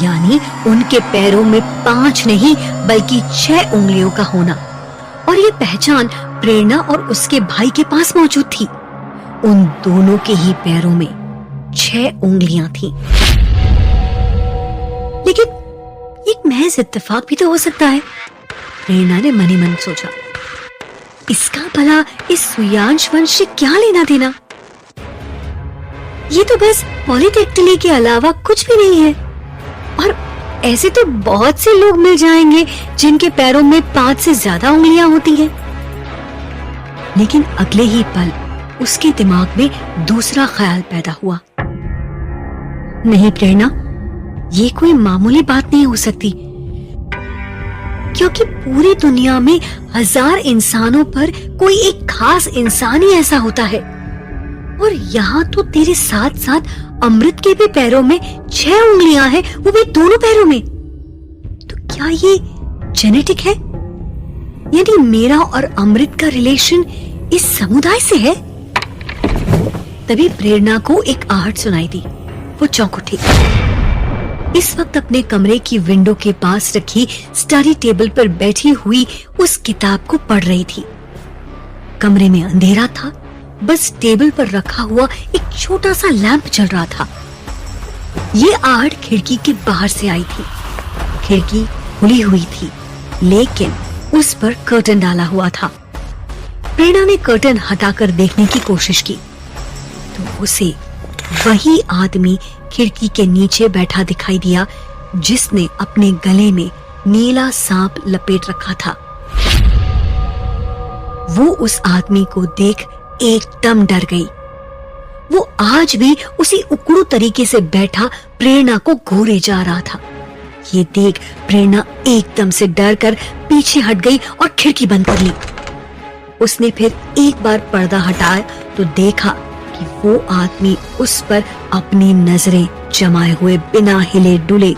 यानी उनके पैरों में 5 नहीं बल्कि 6 उंगलियों का होना। और ये पहचान प्रेरणा और उसके भाई के पास मौजूद थी। उन दोनों के ही पैरों में 6 उंगलियां थीं। लेकिन एक महज इत्तेफाक भी तो हो सकता है, प्रेरणा ने मन ही मन सोचा। इसका भला इस सूर्यांश वंश से क्या लेना देना? ये तो बस पॉलीडेक्टिली के अलावा कुछ भी नहीं है। और ऐसे तो बहुत से लोग मिल जाएंगे जिनके पैरों में 5 से ज्यादा उंगलियां होती हैं। लेकिन अगले ही पल उसके दिमाग में दूसरा ख्याल पैदा हुआ। नहीं प्रेरणा, ये कोई मामूली बात नहीं हो सकती, क्योंकि पूरी दुनिया में 1000 इंसानों पर कोई एक खास इंसान ही ऐसा होता है। और यहाँ तो तेरे साथ साथ अमृत के भी पैरों में 6 उंगलियां हैं, वो भी दोनों पैरों में। तो क्या ये जेनेटिक है? यानी मेरा और अमृत का रिलेशन इस समुदाय से है? तभी प्रेरणा को एक आहट सुनाई दी। वो चौंक उठी। इस वक्त अपने कमरे की विंडो के पास रखी स्टडी टेबल पर बैठी हुई उस किताब को पढ़ रही थी। कमरे में अंधेरा था, बस टेबल पर रखा हुआ एक छोटा सा लैंप जल रहा था। ये आहट खिड़की के बाहर से आई थी। खिड़की खुली हुई थी, लेकिन उस पर कर्टन डाला हुआ था। प्रेरणा ने कर्टन हटाकर देखने की कोशिश की तो उसे वही आदमी खिड़की के नीचे बैठा दिखाई दिया जिसने अपने गले में नीला सांप लपेट रखा था। वो उस आदमी को देख एकदम डर गई। वो आज भी उसी उकड़ू तरीके से बैठा प्रेरणा को घूरे जा रहा था। ये देख प्रेरणा एकदम से डर कर पीछे हट गई और खिड़की बंद कर ली। उसने फिर एक बार पर्दा हटाया तो देखा कि वो आदमी उस पर अपनी नजरें जमाए हुए बिना हिले डुले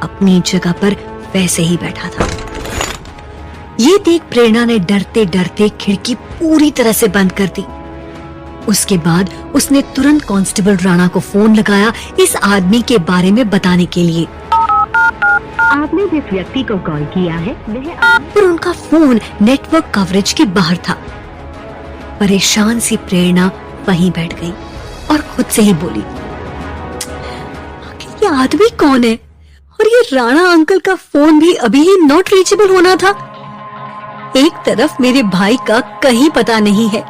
अपनी जगह पर वैसे ही बैठा था। ये देख प्रेरणा ने डरते डरते खिड़की पूरी तरह से बंद कर दी। उसके बाद उसने तुरंत कांस्टेबल राणा को फोन लगाया इस आदमी के बारे में बताने के लिए। आपने जिस व्यक्ति को कॉल किया है वह पर उनका फोन नेटवर्क कवरेज के बाहर था। परेशान सी प्रेरणा वहीं बैठ गई और खुद से ही बोली, आखिर ये आदमी कौन है? और ये राणा अंकल का फोन भी अभी ही नॉट रीचेबल होना था। एक तरफ मेरे भाई का कहीं पता नहीं है,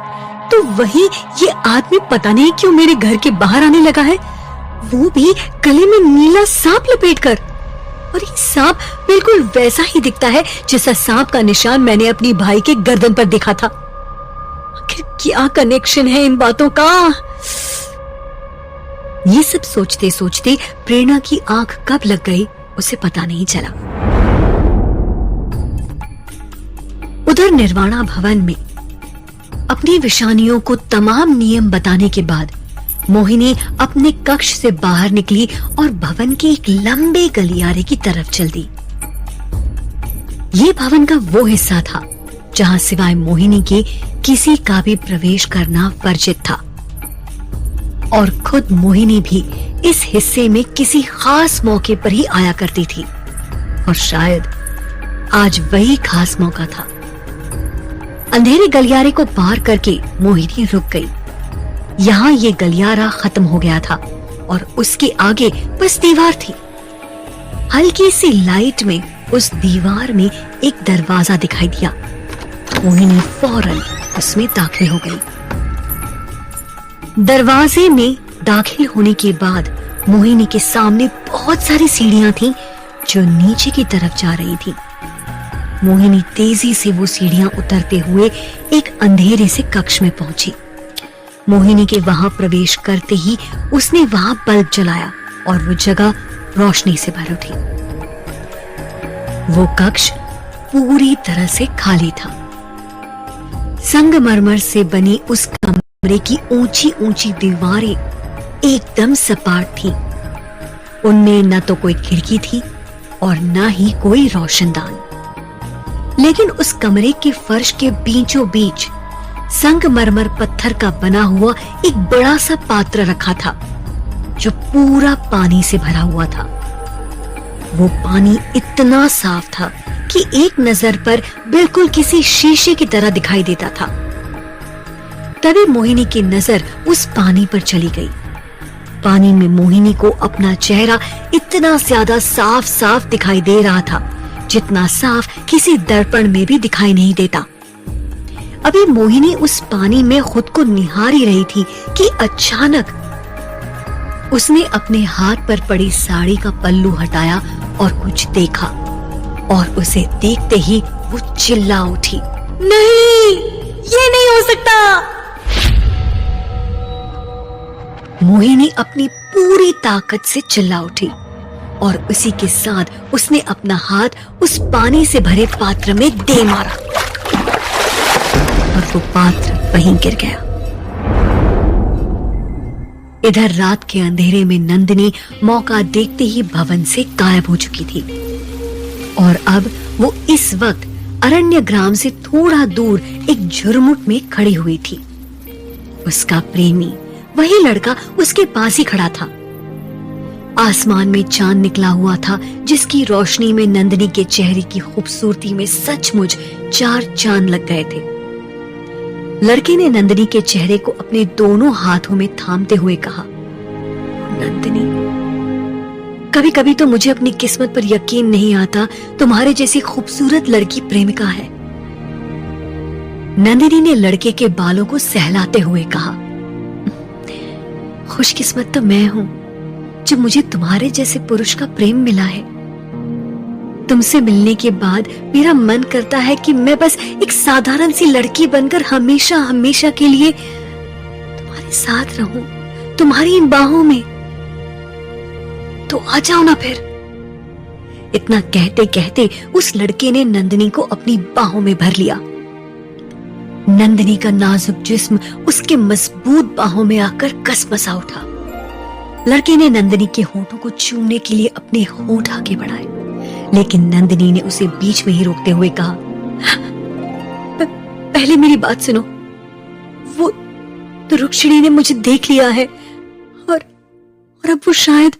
तो वहीं ये आदमी पता नहीं क्यों मेरे घर के बाहर आने लगा है, वो भी गले में नीला सांप लपेटकर। और ये सांप बिल्कुल वैसा ही दिखता है जैसा सांप का निशान मैंने अपनी भाई के गर्दन पर देखा था। आखिर क्या कनेक्शन है इन बातों का? ये सब सोचते सोचते प्रेरणा की आंख कब लग गई उसे पता नहीं चला। उधर निर्वाणा भवन में अपनी विषानियों को तमाम नियम बताने के बाद मोहिनी अपने कक्ष से बाहर निकली और भवन के एक लंबे गलियारे की तरफ चल दी। ये भवन का वो हिस्सा था जहां सिवाय मोहिनी के किसी का भी प्रवेश करना वर्जित था। और खुद मोहिनी भी इस हिस्से में किसी खास मौके पर ही आया करती थी। और शायद आज वही खास मौका था। अंधेरे गलियारे को पार करके मोहिनी रुक गई। यहाँ ये गलियारा खत्म हो गया था और उसके आगे बस दीवार थी। हल्की सी लाइट में उस दीवार में एक दरवाजा दिखाई दिया। मोहिनी फौरन उसमें दाखिल हो गई। दरवाजे में दाखिल होने के बाद मोहिनी के सामने बहुत सारी सीढ़ियां थीं जो नीचे की तरफ जा रही थी। मोहिनी तेजी से वो सीढ़ियां उतरते हुए एक अंधेरे से कक्ष में पहुंची। मोहिनी के वहां प्रवेश करते ही उसने वहां बल्ब जलाया और वो जगह रोशनी से भर उठी। वो कक्ष पूरी तरह से खाली था। संगमरमर से बनी उस कमरे की ऊंची ऊंची दीवारें एकदम सपाट थीं। उनमें न तो कोई खिड़की थी और न ही कोई रोशनदान। लेकिन उस कमरे के फर्श के बीचों बीच संगमरमर पत्थर का बना हुआ एक बड़ा सा पात्र रखा था जो पूरा पानी से भरा हुआ था। वो पानी इतना साफ था कि एक नजर पर बिल्कुल किसी शीशे की तरह दिखाई देता था। तभी मोहिनी की नजर उस पानी पर चली गई। पानी में मोहिनी को अपना चेहरा इतना ज्यादा साफ साफ दिखाई दे रहा था जितना साफ किसी दर्पण में भी दिखाई नहीं देता। अभी मोहिनी उस पानी में खुद को निहार ही रही थी कि अचानक उसने अपने हाथ पर पड़ी साड़ी का पल्लू हटाया और कुछ देखा, और उसे देखते ही वो चिल्ला उठी, नहीं, ये नहीं हो सकता। मोहिनी अपनी पूरी ताकत से चिल्ला उठी और उसी के साथ उसने अपना हाथ उस पानी से भरे पात्र में दे मारा और वो पात्र वहीं गिर गया। इधर रात के अंधेरे में नंदिनी मौका देखते ही भवन से गायब हो चुकी थी और अब वो इस वक्त अरण्य ग्राम से थोड़ा दूर एक झुरमुट में खड़ी हुई थी। उसका प्रेमी, वही लड़का, उसके पास ही खड़ा था। आसमान में चांद निकला हुआ था जिसकी रोशनी में नंदिनी के चेहरे की खूबसूरती में सचमुच 4 चांद लग गए थे। लड़के ने नंदिनी के चेहरे को अपने दोनों हाथों में थामते हुए कहा, नंदिनी, कभी कभी तो मुझे अपनी किस्मत पर यकीन नहीं आता तुम्हारे जैसी खूबसूरत लड़की प्रेमिका है। नंदिनी ने लड़के के बालों को सहलाते हुए कहा, खुशकिस्मत तो मैं हूं जब मुझे तुम्हारे जैसे पुरुष का प्रेम मिला है। तुमसे मिलने के बाद मेरा मन करता है कि मैं बस एक साधारण सी लड़की बनकर हमेशा हमेशा के लिए तुम्हारे साथ रहूं, तुम्हारी इन बाहों में। तो आ जाओ ना फिर। इतना कहते कहते उस लड़के ने नंदिनी को अपनी बाहों में भर लिया। नंदिनी का नाजुक जिस्म उसके मजबूत बाहों में आकर कसमसा उठा। लड़के ने नंदिनी के होठों को चूमने के लिए अपने होठ आगे बढ़ाए, लेकिन नंदिनी ने उसे बीच में ही रोकते हुए कहा, पहले मेरी बात सुनो। वो तो रुक्मिणी ने मुझे देख लिया है और अब वो शायद।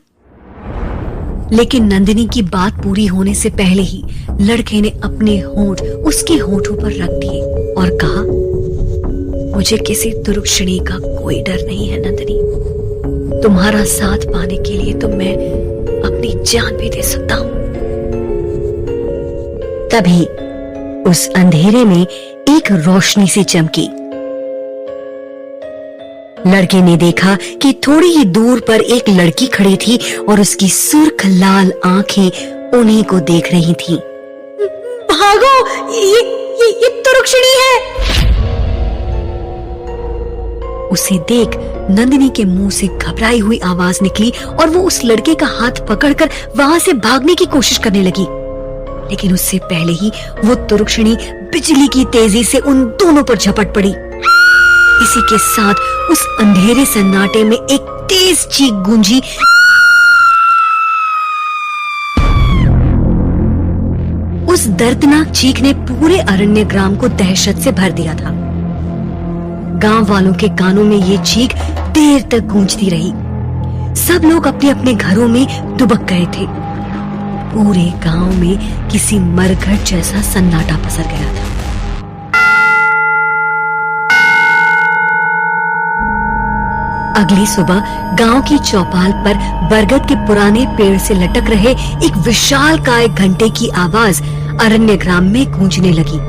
लेकिन नंदिनी की बात पूरी होने से पहले ही लड़के ने अपने होंठ उसके होठों पर रख दिए और कहा, मुझे किसी दुर्रुक्षिणी का कोई डर नहीं है नंदिनी। तुम्हारा साथ पाने के लिए तो मैं अपनी जान भी दे सकता हूं। तभी उस अंधेरे में एक रोशनी सी चमकी। लड़के ने देखा कि थोड़ी ही दूर पर एक लड़की खड़ी थी और उसकी सुर्ख लाल आंखें उन्हीं को देख रही थीं। भागो, ये तो रुक्मिणी है। उसे देख नंदिनी के मुंह से घबराई हुई आवाज निकली और वो उस लड़के का हाथ पकड़कर वहां से भागने की कोशिश करने लगी, लेकिन उससे पहले ही वो तुरुक्षिणी बिजली की तेजी से उन दोनों पर झपट पड़ी। इसी के साथ उस अंधेरे सन्नाटे में एक तेज चीख गूंजी। उस दर्दनाक चीख ने पूरे अरण्य ग्राम को दहशत से भर दिया था। गांव वालों के कानों में ये चीख देर तक गूंजती रही। सब लोग अपने अपने घरों में दुबक गए थे। पूरे गांव में किसी मरघट जैसा सन्नाटा पसर गया था। अगली सुबह गांव की चौपाल पर बरगद के पुराने पेड़ से लटक रहे एक विशालकाय घंटे की आवाज अरण्य ग्राम में गूंजने लगी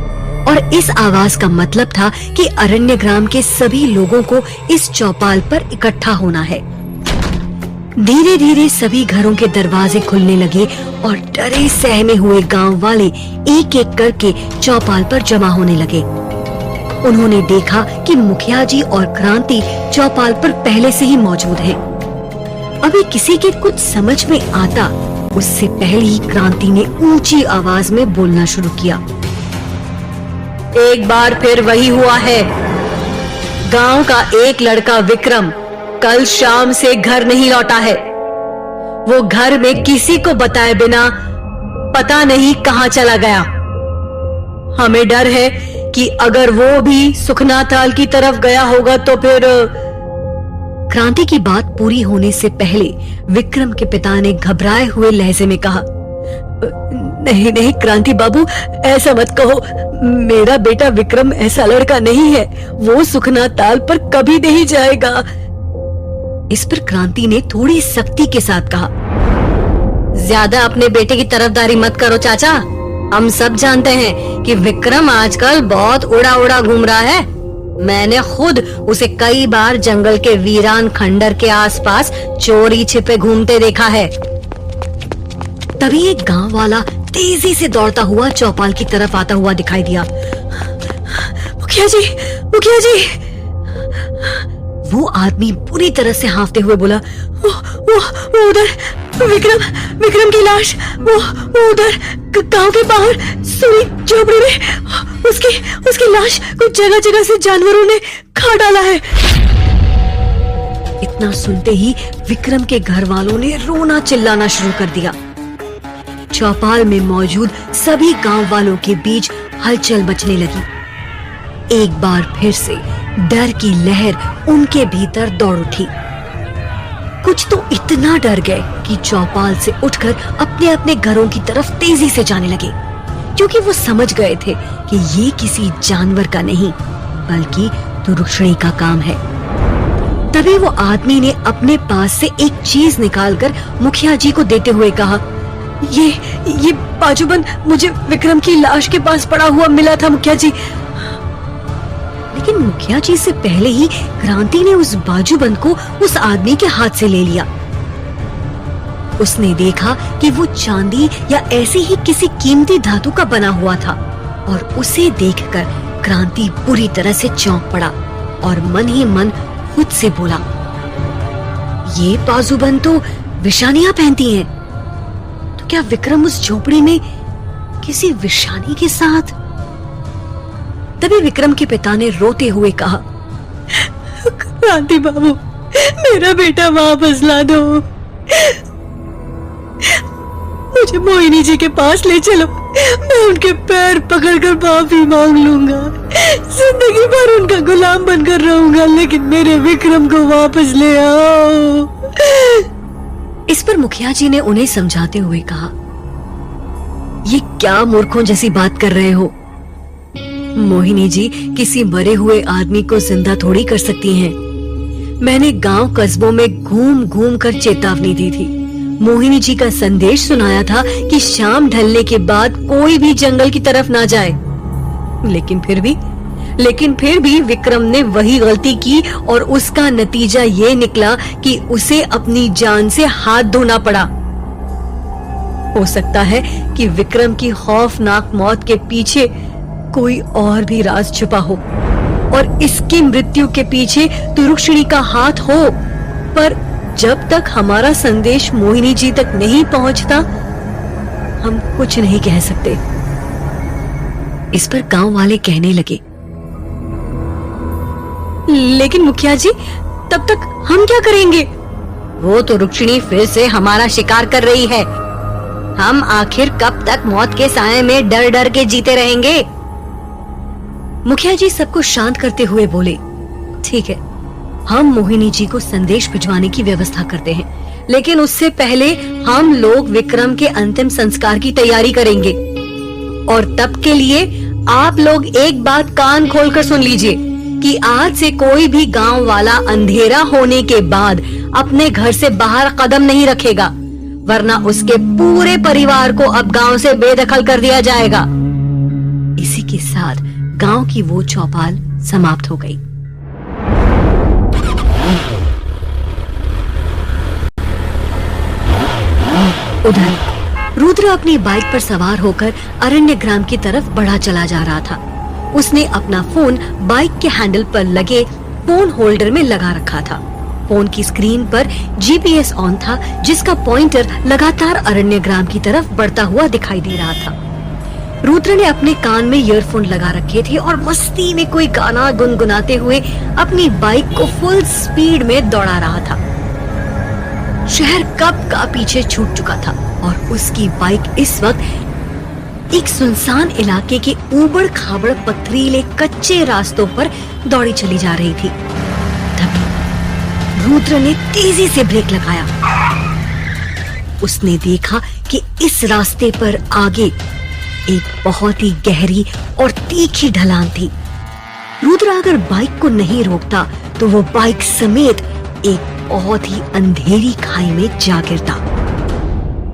और इस आवाज का मतलब था कि अरण्य ग्राम के सभी लोगों को इस चौपाल पर इकट्ठा होना है। धीरे धीरे सभी घरों के दरवाजे खुलने लगे और डरे सहमे हुए गांव वाले एक एक करके चौपाल पर जमा होने लगे। उन्होंने देखा कि मुखिया जी और क्रांति चौपाल पर पहले से ही मौजूद हैं। अभी किसी के कुछ समझ में आता उससे पहले ही क्रांति ने ऊंची आवाज में बोलना शुरू किया। एक बार फिर वही हुआ है। गांव का एक लड़का विक्रम कल शाम से घर नहीं लौटा है। वो घर में किसी को बताए बिना पता नहीं कहां चला गया। हमें डर है कि अगर वो भी सुखनाथाल की तरफ गया होगा तो फिर। क्रांति की बात पूरी होने से पहले विक्रम के पिता ने घबराए हुए लहजे में कहा, नहीं नहीं क्रांति बाबू, ऐसा मत कहो। मेरा बेटा विक्रम ऐसा लड़का नहीं है। वो सुखना ताल पर कभी नहीं जाएगा। इस पर क्रांति ने थोड़ी सख्ती के साथ कहा, ज्यादा अपने बेटे की तरफदारी मत करो चाचा। हम सब जानते हैं कि विक्रम आजकल बहुत उड़ा उड़ा घूम रहा है। मैंने खुद उसे कई बार जंगल के वीरान खंडर के आसपास चोरी छिपे घूमते देखा है। तभी एक गांव वाला तेजी से दौड़ता हुआ चौपाल की तरफ आता हुआ दिखाई दिया। मुखिया जी, मुखिया जी। वो आदमी बुरी तरह से हांफते हुए बोला, वो उधर विक्रम की लाश, वो उधर गांव के बाहर सुनी झोपड़ी में उसकी लाश कुछ जगह जगह से जानवरों ने खा डाला है। इतना सुनते ही विक्रम के घर वालों ने रोना चिल्लाना शुरू कर दिया। चौपाल में मौजूद सभी गांव वालों के बीच हलचल मचने लगी। एक बार फिर से डर की लहर उनके भीतर दौड़ उठी। कुछ तो इतना डर गए कि चौपाल से उठकर अपने अपने घरों की तरफ तेजी से जाने लगे, क्योंकि वो समझ गए थे कि ये किसी जानवर का नहीं बल्कि दुर्क्षणी का काम है। तभी वो आदमी ने अपने पास से एक चीज निकालकर मुखिया जी को देते हुए कहा, ये बाजूबंद मुझे विक्रम की लाश के पास पड़ा हुआ मिला था मुखिया जी। लेकिन मुखिया जी से पहले ही क्रांति ने उस बाजूबंद को उस आदमी के हाथ से ले लिया। उसने देखा कि वो चांदी या ऐसे ही किसी कीमती धातु का बना हुआ था और उसे देखकर क्रांति पूरी तरह से चौंक पड़ा और मन ही मन खुद से बोला, ये बाजूबंद तो विशानियां पहनती हैं। तो क्या विक्रम उस झोपड़ी में किसी विशानी के साथ? तभी विक्रम के पिता ने रोते हुए कहा, क्रांति बाबू, मेरा बेटा वापस ला दो। मुझे मोहिनी जी के पास ले चलो। मैं उनके पैर पकड़कर माफी मांग लूंगा। जिंदगी भर उनका गुलाम बनकर रहूंगा, लेकिन मेरे विक्रम को वापस ले आओ। इस पर मुखिया जी ने उन्हें समझाते हुए कहा, ये क्या मूर्खों जैसी बात कर रहे हो? मोहिनी जी किसी मरे हुए आदमी को जिंदा थोड़ी कर सकती हैं। मैंने गांव कस्बों में घूम घूम कर चेतावनी दी थी। मोहिनी जी का संदेश सुनाया था कि शाम ढलने के बाद कोई भी जंगल की तरफ ना जाए। लेकिन फिर भी विक्रम ने वही गलती की और उसका नतीजा ये निकला कि उसे अपनी जान से हाथ धोना पड़ा। हो सकता है कि विक्रम की खौफनाक मौत के पीछे कोई और भी राज छुपा हो और इसकी मृत्यु के पीछे दुर्क्षणी का हाथ हो। पर जब तक हमारा संदेश मोहिनी जी तक नहीं पहुंचता, हम कुछ नहीं कह सकते। इस पर गांव वाले कहने लगे, लेकिन मुखिया जी, तब तक हम क्या करेंगे? वो तो रुक्मिणी फिर से हमारा शिकार कर रही है। हम आखिर कब तक मौत के साए में डर डर के जीते रहेंगे? मुखिया जी सबको शांत करते हुए बोले, ठीक है, हम मोहिनी जी को संदेश भिजवाने की व्यवस्था करते हैं, लेकिन उससे पहले हम लोग विक्रम के अंतिम संस्कार की तैयारी करेंगे। और तब के लिए आप लोग एक बात कान खोलकर सुन लीजिए कि आज से कोई भी गांव वाला अंधेरा होने के बाद अपने घर से बाहर कदम नहीं रखेगा, वरना उसके पूरे परिवार को अब गांव से बेदखल कर दिया जाएगा। इसी के साथ गांव की वो चौपाल समाप्त हो गई। उधर रुद्र अपनी बाइक पर सवार होकर अरण्य ग्राम की तरफ बढ़ा चला जा रहा था। उसने अपना फोन बाइक के हैंडल पर लगे फोन होल्डर में लगा रखा था। फोन की स्क्रीन पर जीपीएस ऑन था, जिसका पॉइंटर लगातार अरण्य ग्राम की तरफ बढ़ता हुआ दिखाई दे रहा था। रुद्र ने अपने कान में ईयरफोन लगा रखे थे और मस्ती में कोई गाना गुनगुनाते हुए अपनी बाइक को फुल स्पीड में दौड़ा रहा था। शहर कब का पीछे छूट चुका था और उसकी बाइक इस वक्त एक सुनसान इलाके के ऊबड़ खाबड़ पथरीले कच्चे रास्तों पर दौड़ी चली जा रही थी। तभी रुद्र ने तेजी से ब्रेक लगाया। उसने देखा कि इस रास्ते पर आगे एक बहुत ही गहरी और तीखी ढलान थी। रुद्र अगर बाइक को नहीं रोकता तो वो बाइक समेत एक बहुत ही अंधेरी खाई में जा गिरता।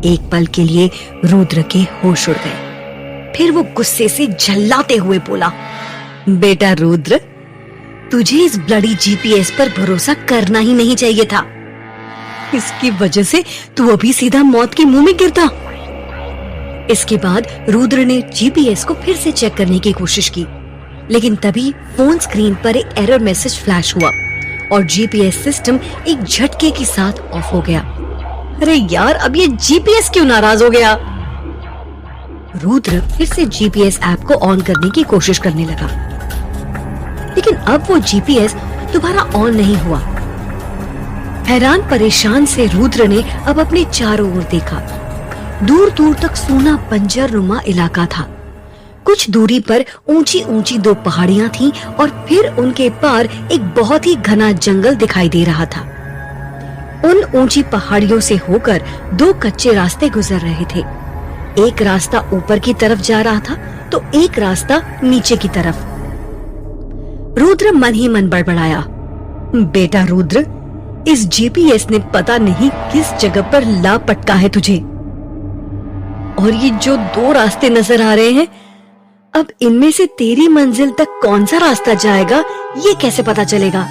एक पल के लिए रुद्र के होश उड़ गए। फिर वो गुस्से से झल्लाते हुए बोला, बेटा रुद्र, तुझे इस ब्लडी जीपीएस पर भरोसा करना ही नहीं चाहिए था। इसकी वजह से तू अभी सीधा मौत के मुंह में गिरता। इसके बाद रुद्र ने जीपीएस को फिर से चेक करने की कोशिश की, लेकिन तभी फोन स्क्रीन पर एक एरर मैसेज फ्लैश हुआ और जीपीएस सिस्टम एक झटके के साथ ऑफ हो गया। अरे यार, अब ये जीपीएस क्यों नाराज हो गया? रुद्र फिर से जीपीएस ऐप को ऑन करने की कोशिश करने लगा, लेकिन अब वो जीपीएस दोबारा ऑन नहीं हुआ। हैरान परेशान से रुद्र ने अब अपने चारों ओर देखा। दूर दूर तक सूना बंजर नुमा इलाका था। कुछ दूरी पर ऊंची ऊंची दो पहाड़ियां थीं और फिर उनके पार एक बहुत ही घना जंगल दिखाई दे रहा था। उन ऊंची पहाड़ियों से होकर दो कच्चे रास्ते गुजर रहे थे। एक रास्ता ऊपर की तरफ जा रहा था तो एक रास्ता नीचे की तरफ। रुद्र मन ही मन बड़बड़ाया, बेटा रुद्र, इस जीपीएस ने पता नहीं किस जगह पर ला पटका है तुझे। और ये जो दो रास्ते नजर आ रहे हैं, अब इनमें से तेरी मंजिल तक कौन सा रास्ता जाएगा ये कैसे पता चलेगा?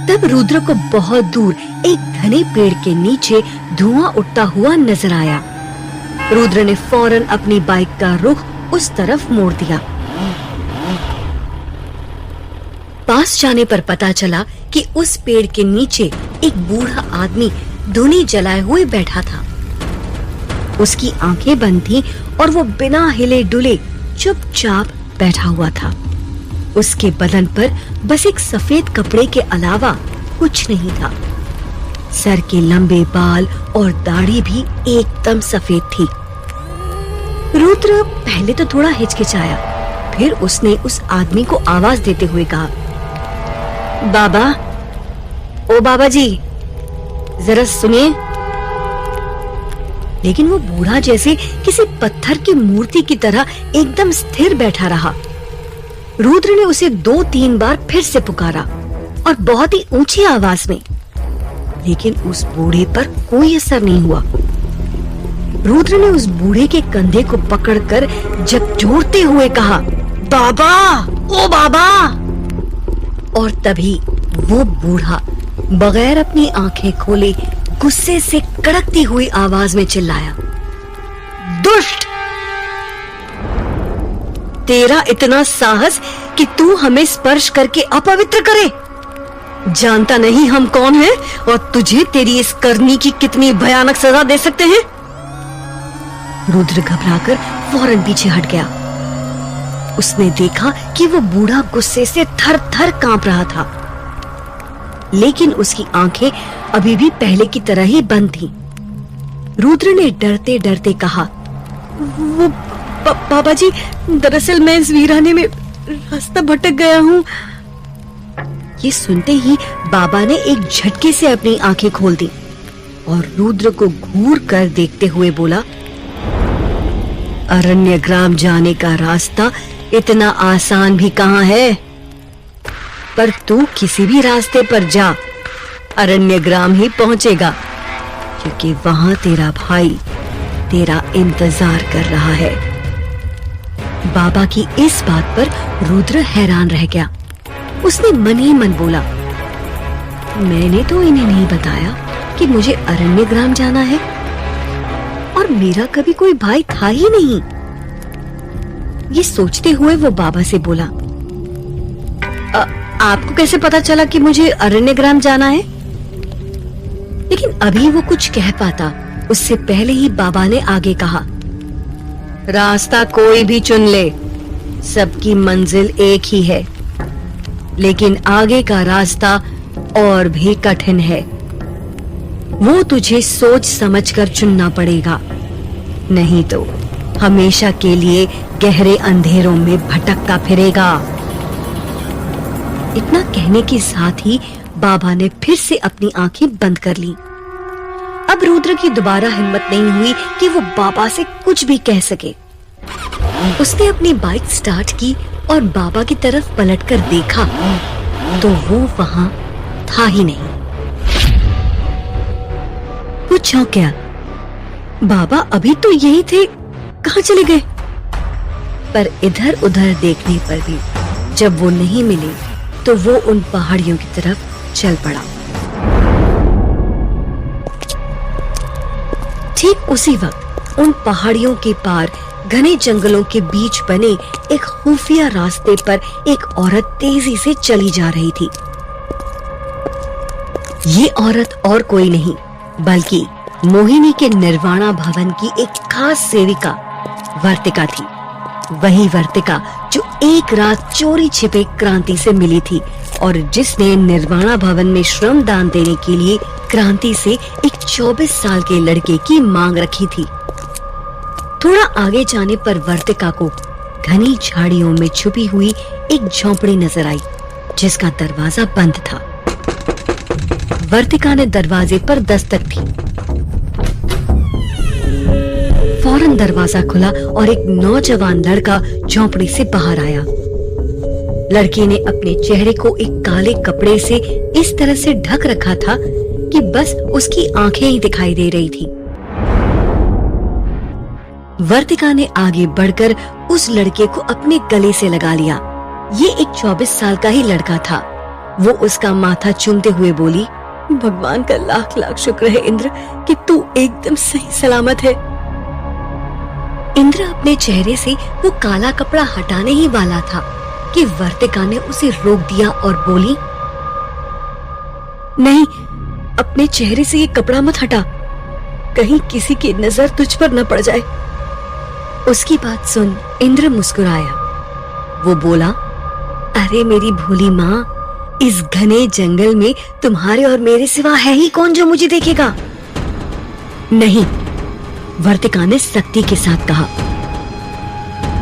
तब रुद्र को बहुत दूर एक घने पेड़ के नीचे धुआं उठता हुआ नजर आया। रुद्र ने फौरन अपनी बाइक का रुख उस तरफ मोड़ दिया। पास जाने पर पता चला कि उस पेड़ के नीचे एक बूढ़ा आदमी धुनी जलाए हुए बैठा था। उसकी आंखें बंद थीं और वो बिना हिले डुले चुपचाप बैठा हुआ था। उसके बदन पर बस एक सफेद कपड़े के अलावा कुछ नहीं था। सर के लंबे बाल और दाढ़ी भी एकदम सफेद थी। रुद्र पहले तो थोड़ा हिचकिचाया, फिर उसने उस आदमी को आवाज देते हुए कहा, बाबा, ओ बाबा जी, जरा सुनिए। लेकिन वो बूढ़ा जैसे किसी पत्थर की मूर्ति की तरह एकदम स्थिर बैठा रहा। रुद्र ने उसे 2-3 बार फिर से पुकारा और बहुत ही ऊंची आवाज में, लेकिन उस बूढ़े पर कोई असर नहीं हुआ। रुद्र ने उस बूढ़े के कंधे को पकड़कर झकझोरते हुए कहा, बाबा, ओ बाबा। और तभी वो बूढ़ा बगैर अपनी आंखें खोले गुस्से से कड़कती हुई आवाज में चिल्लाया, दुष्ट! तेरा इतना साहस कि तू हमें स्पर्श करके अपवित्र करे? जानता नहीं हम कौन हैं और तुझे तेरी इस करनी की कितनी भयानक सजा दे सकते हैं? रुद्र घबराकर फौरन पीछे हट गया। उसने देखा कि वो बूढ़ा गुस्से से थर-थर कांप रहा था, लेकिन उसकी आंखें अभी भी पहले की तरह ही बंद थीं। रुद्र ने डरते डरते कहा, वो बाबा जी, दरअसल मैं इस वीराने में रास्ता भटक गया हूँ। ये सुनते ही बाबा ने एक झटके से अपनी आंखें खोल दी और रुद्र को घूर कर देखते हुए बोला, अरण्यग्राम जाने का रास्ता इतना आसान भी कहाँ है, पर तू किसी भी रास्ते पर जा, अरण्यग्राम ही पहुंचेगा, क्योंकि वहां तेरा भाई तेरा इंतजार कर रहा है। बाबा की इस बात पर रुद्र हैरान रह गया। उसने मन ही मन बोला, मैंने तो इन्हें नहीं बताया कि मुझे अरण्यग्राम जाना है, और मेरा कभी कोई भाई था ही नहीं। ये सोचते हुए वो बाबा से बोला, आपको कैसे पता चला कि मुझे अरण्यग्राम जाना है? लेकिन अभी वो कुछ कह पाता उससे पहले ही बाबा ने आगे कहा, रास्ता कोई भी चुन ले, सबकी मंजिल एक ही है, लेकिन आगे का रास्ता और भी कठिन है। वो तुझे सोच समझकर चुनना पड़ेगा, नहीं तो हमेशा के लिए गहरे अंधेरों में भटकता फिरेगा। इतना कहने के साथ ही बाबा ने फिर से अपनी आंखें बंद कर लीं। अब रुद्र की दोबारा हिम्मत नहीं हुई कि वो बाबा से कुछ भी कह सके। उसने अपनी बाइक स्टार्ट की और बाबा की तरफ पलटकर देखा तो वो वहां था ही नहीं। वो चौंक गया। बाबा अभी तो यही थे, कहां चले गए? पर इधर उधर देखने पर भी जब वो नहीं मिले तो वो उन पहाड़ियों की तरफ चल पड़ा। ठीक उसी वक्त उन पहाड़ियों के पार घने जंगलों के बीच बने एक खुफिया रास्ते पर एक औरत तेजी से चली जा रही थी। ये औरत और कोई नहीं बल्कि मोहिनी के निर्वाणा भवन की एक खास सेविका वर्तिका थी। वही वर्तिका जो एक रात चोरी छिपे क्रांति से मिली थी और जिसने निर्वाणा भवन में श्रम दान देने के लिए क्रांति से एक 24 साल के लड़के की मांग रखी थी। थोड़ा आगे जाने पर वर्तिका को घनी झाड़ियों में छुपी हुई एक झोंपड़ी नजर आई जिसका दरवाजा बंद था। वर्तिका ने दरवाजे पर दस्तक दी। फौरन दरवाजा खुला और एक नौजवान लड़का झोंपड़ी से बाहर आया। लड़के ने अपने चेहरे को एक काले कपड़े से इस तरह से ढक रखा था कि बस उसकी आंखें ही दिखाई दे रही थी। वर्तिका ने आगे बढ़कर उस लड़के को अपने गले से लगा लिया। ये एक 24 साल का ही लड़का था। वो उसका माथा चूमते हुए बोली, भगवान का लाख लाख शुक्र है इंद्र कि तू एकदम सही सलामत है। इंद्र अपने चेहरे से वो काला कपड़ा हटाने ही वाला था कि वर्तिका ने उसे रोक दिया और बोली, नहीं, अपने चेहरे से ये कपड़ा मत हटा, कहीं किसी की नजर तुझ पर न पड़ जाए। उसकी बात सुन इंद्र मुस्कुराया। वो बोला, अरे मेरी भोली माँ, इस घने जंगल में तुम्हारे और मेरे सिवा है ही कौन जो मुझे देखेगा? नहीं, वर्तिका ने सख्ती के साथ कहा।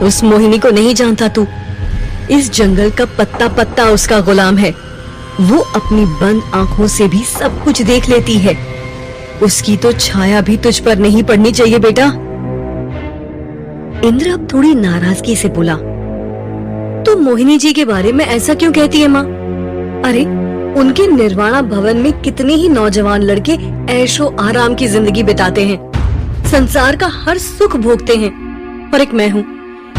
उस मोहिनी को नहीं जानता तू? इस जंगल का पत्ता पत्ता उसका गुलाम है। वो अपनी बंद आंखों से भी सब कुछ देख लेती है। उसकी तो छाया भी तुझ पर नहीं पड़नी चाहिए बेटा। इंद्र अब थोड़ी नाराजगी से बोला, तो मोहिनी जी के बारे में ऐसा क्यों कहती है माँ? अरे उनके निर्वाणा भवन में कितने ही नौजवान लड़के ऐशो आराम की जिंदगी बिताते हैं, संसार का हर सुख भोगते हैं, और एक मैं हूँ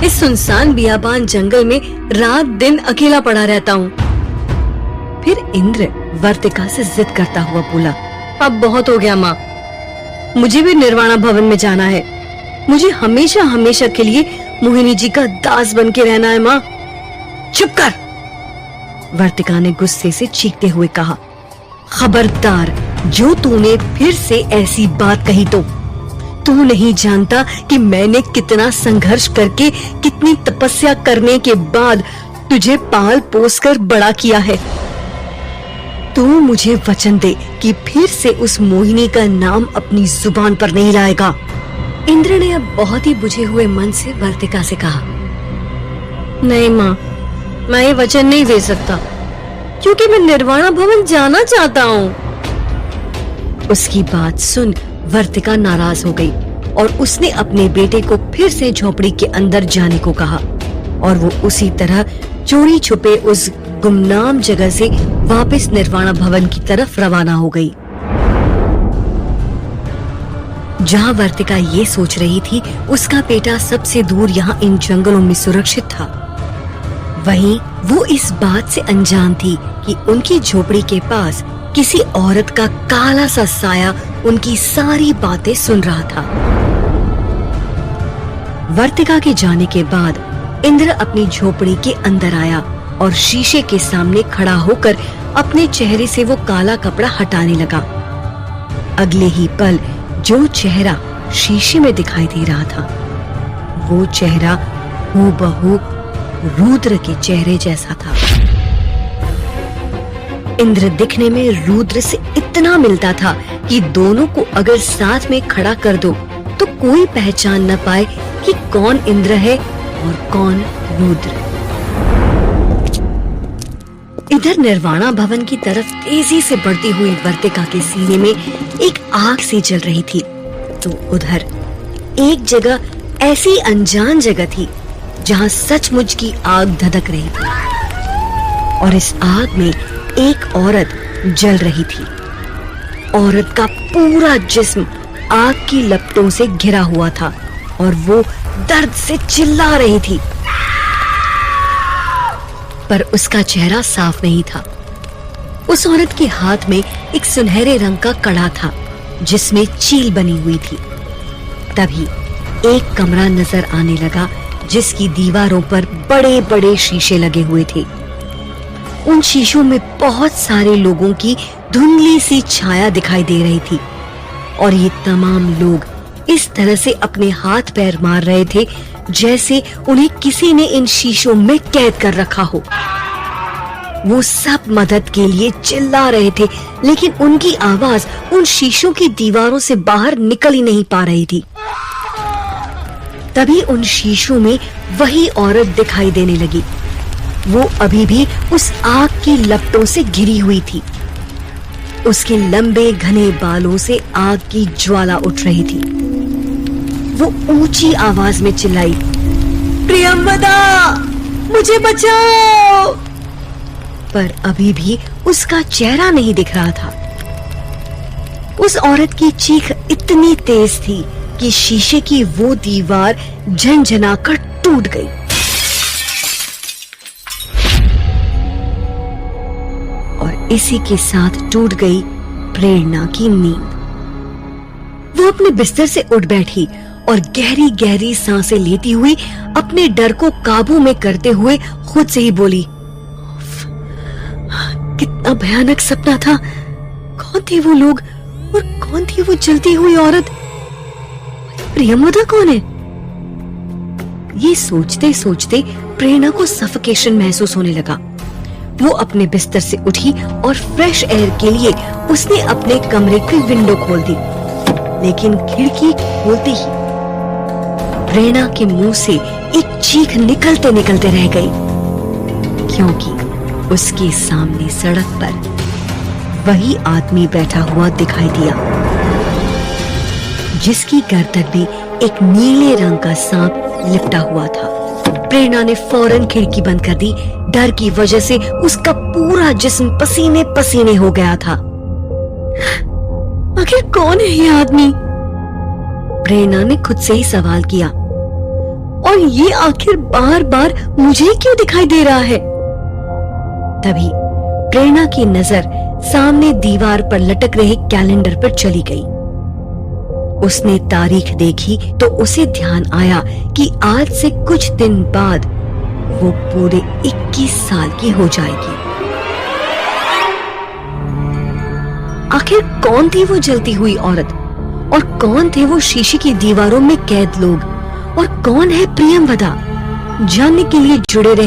इस सुनसान बियाबान जंगल में रात दिन अकेला पड़ा रहता हूँ। फिर इंद्र वर्तिका से जिद करता हुआ बोला, अब बहुत हो गया माँ, मुझे भी निर्वाणा भवन में जाना है। मुझे हमेशा हमेशा के लिए मोहिनी जी का दास बन के रहना है माँ। चुप कर, वर्तिका ने गुस्से से चीखते हुए कहा, खबरदार जो तूने फिर से ऐसी बात कही तो तू नहीं जानता कि मैंने कितना संघर्ष करके, कितनी तपस्या करने के बाद तुझे पाल पोस कर बड़ा किया है। तू मुझे वचन दे कि फिर से उस मोहिनी का नाम अपनी जुबान पर नहीं लाएगा। इंद्र ने अब बहुत ही बुझे हुए मन से वर्तिका से कहा, नहीं माँ, मैं ये वचन नहीं दे सकता क्योंकि मैं निर्वाणा भवन जाना चाहता हूँ। उसकी बात सुन वर्तिका नाराज हो गई और उसने अपने बेटे को फिर से झोपड़ी के अंदर जाने को कहा और वो उसी तरह चोरी छुपे उस गुमनाम जगह से वापस निर्वाणा भवन की तरफ रवाना हो गई। जहाँ वर्तिका ये सोच रही थी उसका बेटा सबसे दूर यहाँ इन जंगलों में सुरक्षित था, वहीं वो इस बात से अनजान थी कि उनकी झोपड़ी के पास किसी औरत का काला सा साया उनकी सारी बातें सुन रहा था। वर्तिका के जाने के बाद इंद्र अपनी झोपड़ी के अंदर आया और शीशे के सामने खड़ा होकर अपने चेहरे से वो काला कपड़ा हटाने लगा। अगले ही पल जो चेहरा शीशे में दिखाई दे रहा था वो चेहरा हूबहू रुद्र के चेहरे जैसा था। इंद्र दिखने में रुद्र से इतना मिलता था कि दोनों को अगर साथ में खड़ा कर दो तो कोई पहचान न पाए कि कौन इंद्र है और कौन रुद्र। इधर निर्वाणा भवन की तरफ तेजी से बढ़ती हुई वर्तिका के सीने में एक आग सी जल रही थी, तो उधर एक जगह ऐसी अनजान जगह थी जहां सचमुच की आग धधक रही थी और इस आग में एक औरत जल रही थी। औरत का पूरा जिस्म आग की लपटों से घिरा हुआ था और वो दर्द से चिल्ला रही थी, पर उसका चेहरा साफ नहीं था। उस औरत के हाथ में एक सुनहरे रंग का कड़ा था जिसमें चील बनी हुई थी। तभी एक कमरा नजर आने लगा जिसकी दीवारों पर बड़े बड़े शीशे लगे हुए थे। उन शीशों में बहुत सारे लोगों की धुंधली सी छाया दिखाई दे रही थी और ये तमाम लोग इस तरह से अपने हाथ पैर मार रहे थे जैसे उन्हें किसी ने इन शीशों में कैद कर रखा हो। वो सब मदद के लिए चिल्ला रहे थे, लेकिन उनकी आवाज उन शीशों की दीवारों से बाहर निकल ही नहीं पा रही थी। तभी उन शीशों में वही औरत दिखाई देने लगी। वो अभी भी उस आग की लपटों से घिरी हुई थी। उसके लंबे घने बालों से आग की ज्वाला उठ रही थी। वो ऊंची आवाज में चिल्लाई, प्रियंवदा, मुझे बचाओ! पर अभी भी उसका चेहरा नहीं दिख रहा था। उस औरत की चीख इतनी तेज थी कि शीशे की वो दीवार झनझनाकर टूट गई। और इसी के साथ टूट गई प्रेरणा की नींद। वो अपने बिस्तर से उठ बैठी और गहरी गहरी सांसें लेती हुई अपने डर को काबू में करते हुए खुद से ही बोली, कितना भयानक सपना था। कौन थे वो लोग और कौन थी वो जलती हुई औरत? प्रियंवदा कौन है? ये सोचते सोचते प्रेरणा को सफोकेशन महसूस होने लगा। वो अपने बिस्तर से उठी और फ्रेश एयर के लिए उसने अपने कमरे की विंडो खोल दी, लेकिन खिड़की खोलते ही प्रेरणा के मुंह से एक चीख निकलते निकलते रह गई, क्योंकि उसके सामने सड़क पर वही आदमी बैठा हुआ दिखाई दिया जिसकी गर्दन में एक नीले रंग का सांप लिपटा हुआ था। प्रेरणा ने फौरन खिड़की बंद कर दी। डर की वजह से उसका पूरा जिस्म पसीने पसीने हो गया था। आखिर कौन है ये आदमी? प्रेरणा ने खुद से ही सवाल किया, और ये आखिर बार बार मुझे क्यों दिखाई दे रहा है? तभी प्रेरणा की नजर सामने दीवार पर लटक रहे कैलेंडर पर चली गई। उसने तारीख देखी तो उसे ध्यान आया कि आज से कुछ दिन बाद वो पूरे 21 साल की हो जाएगी। आखिर कौन थी वो जलती हुई औरत, और कौन थे वो शीशे की दीवारों में कैद लोग, और कौन है प्रियंवदा? जानने के लिए जुड़े रहे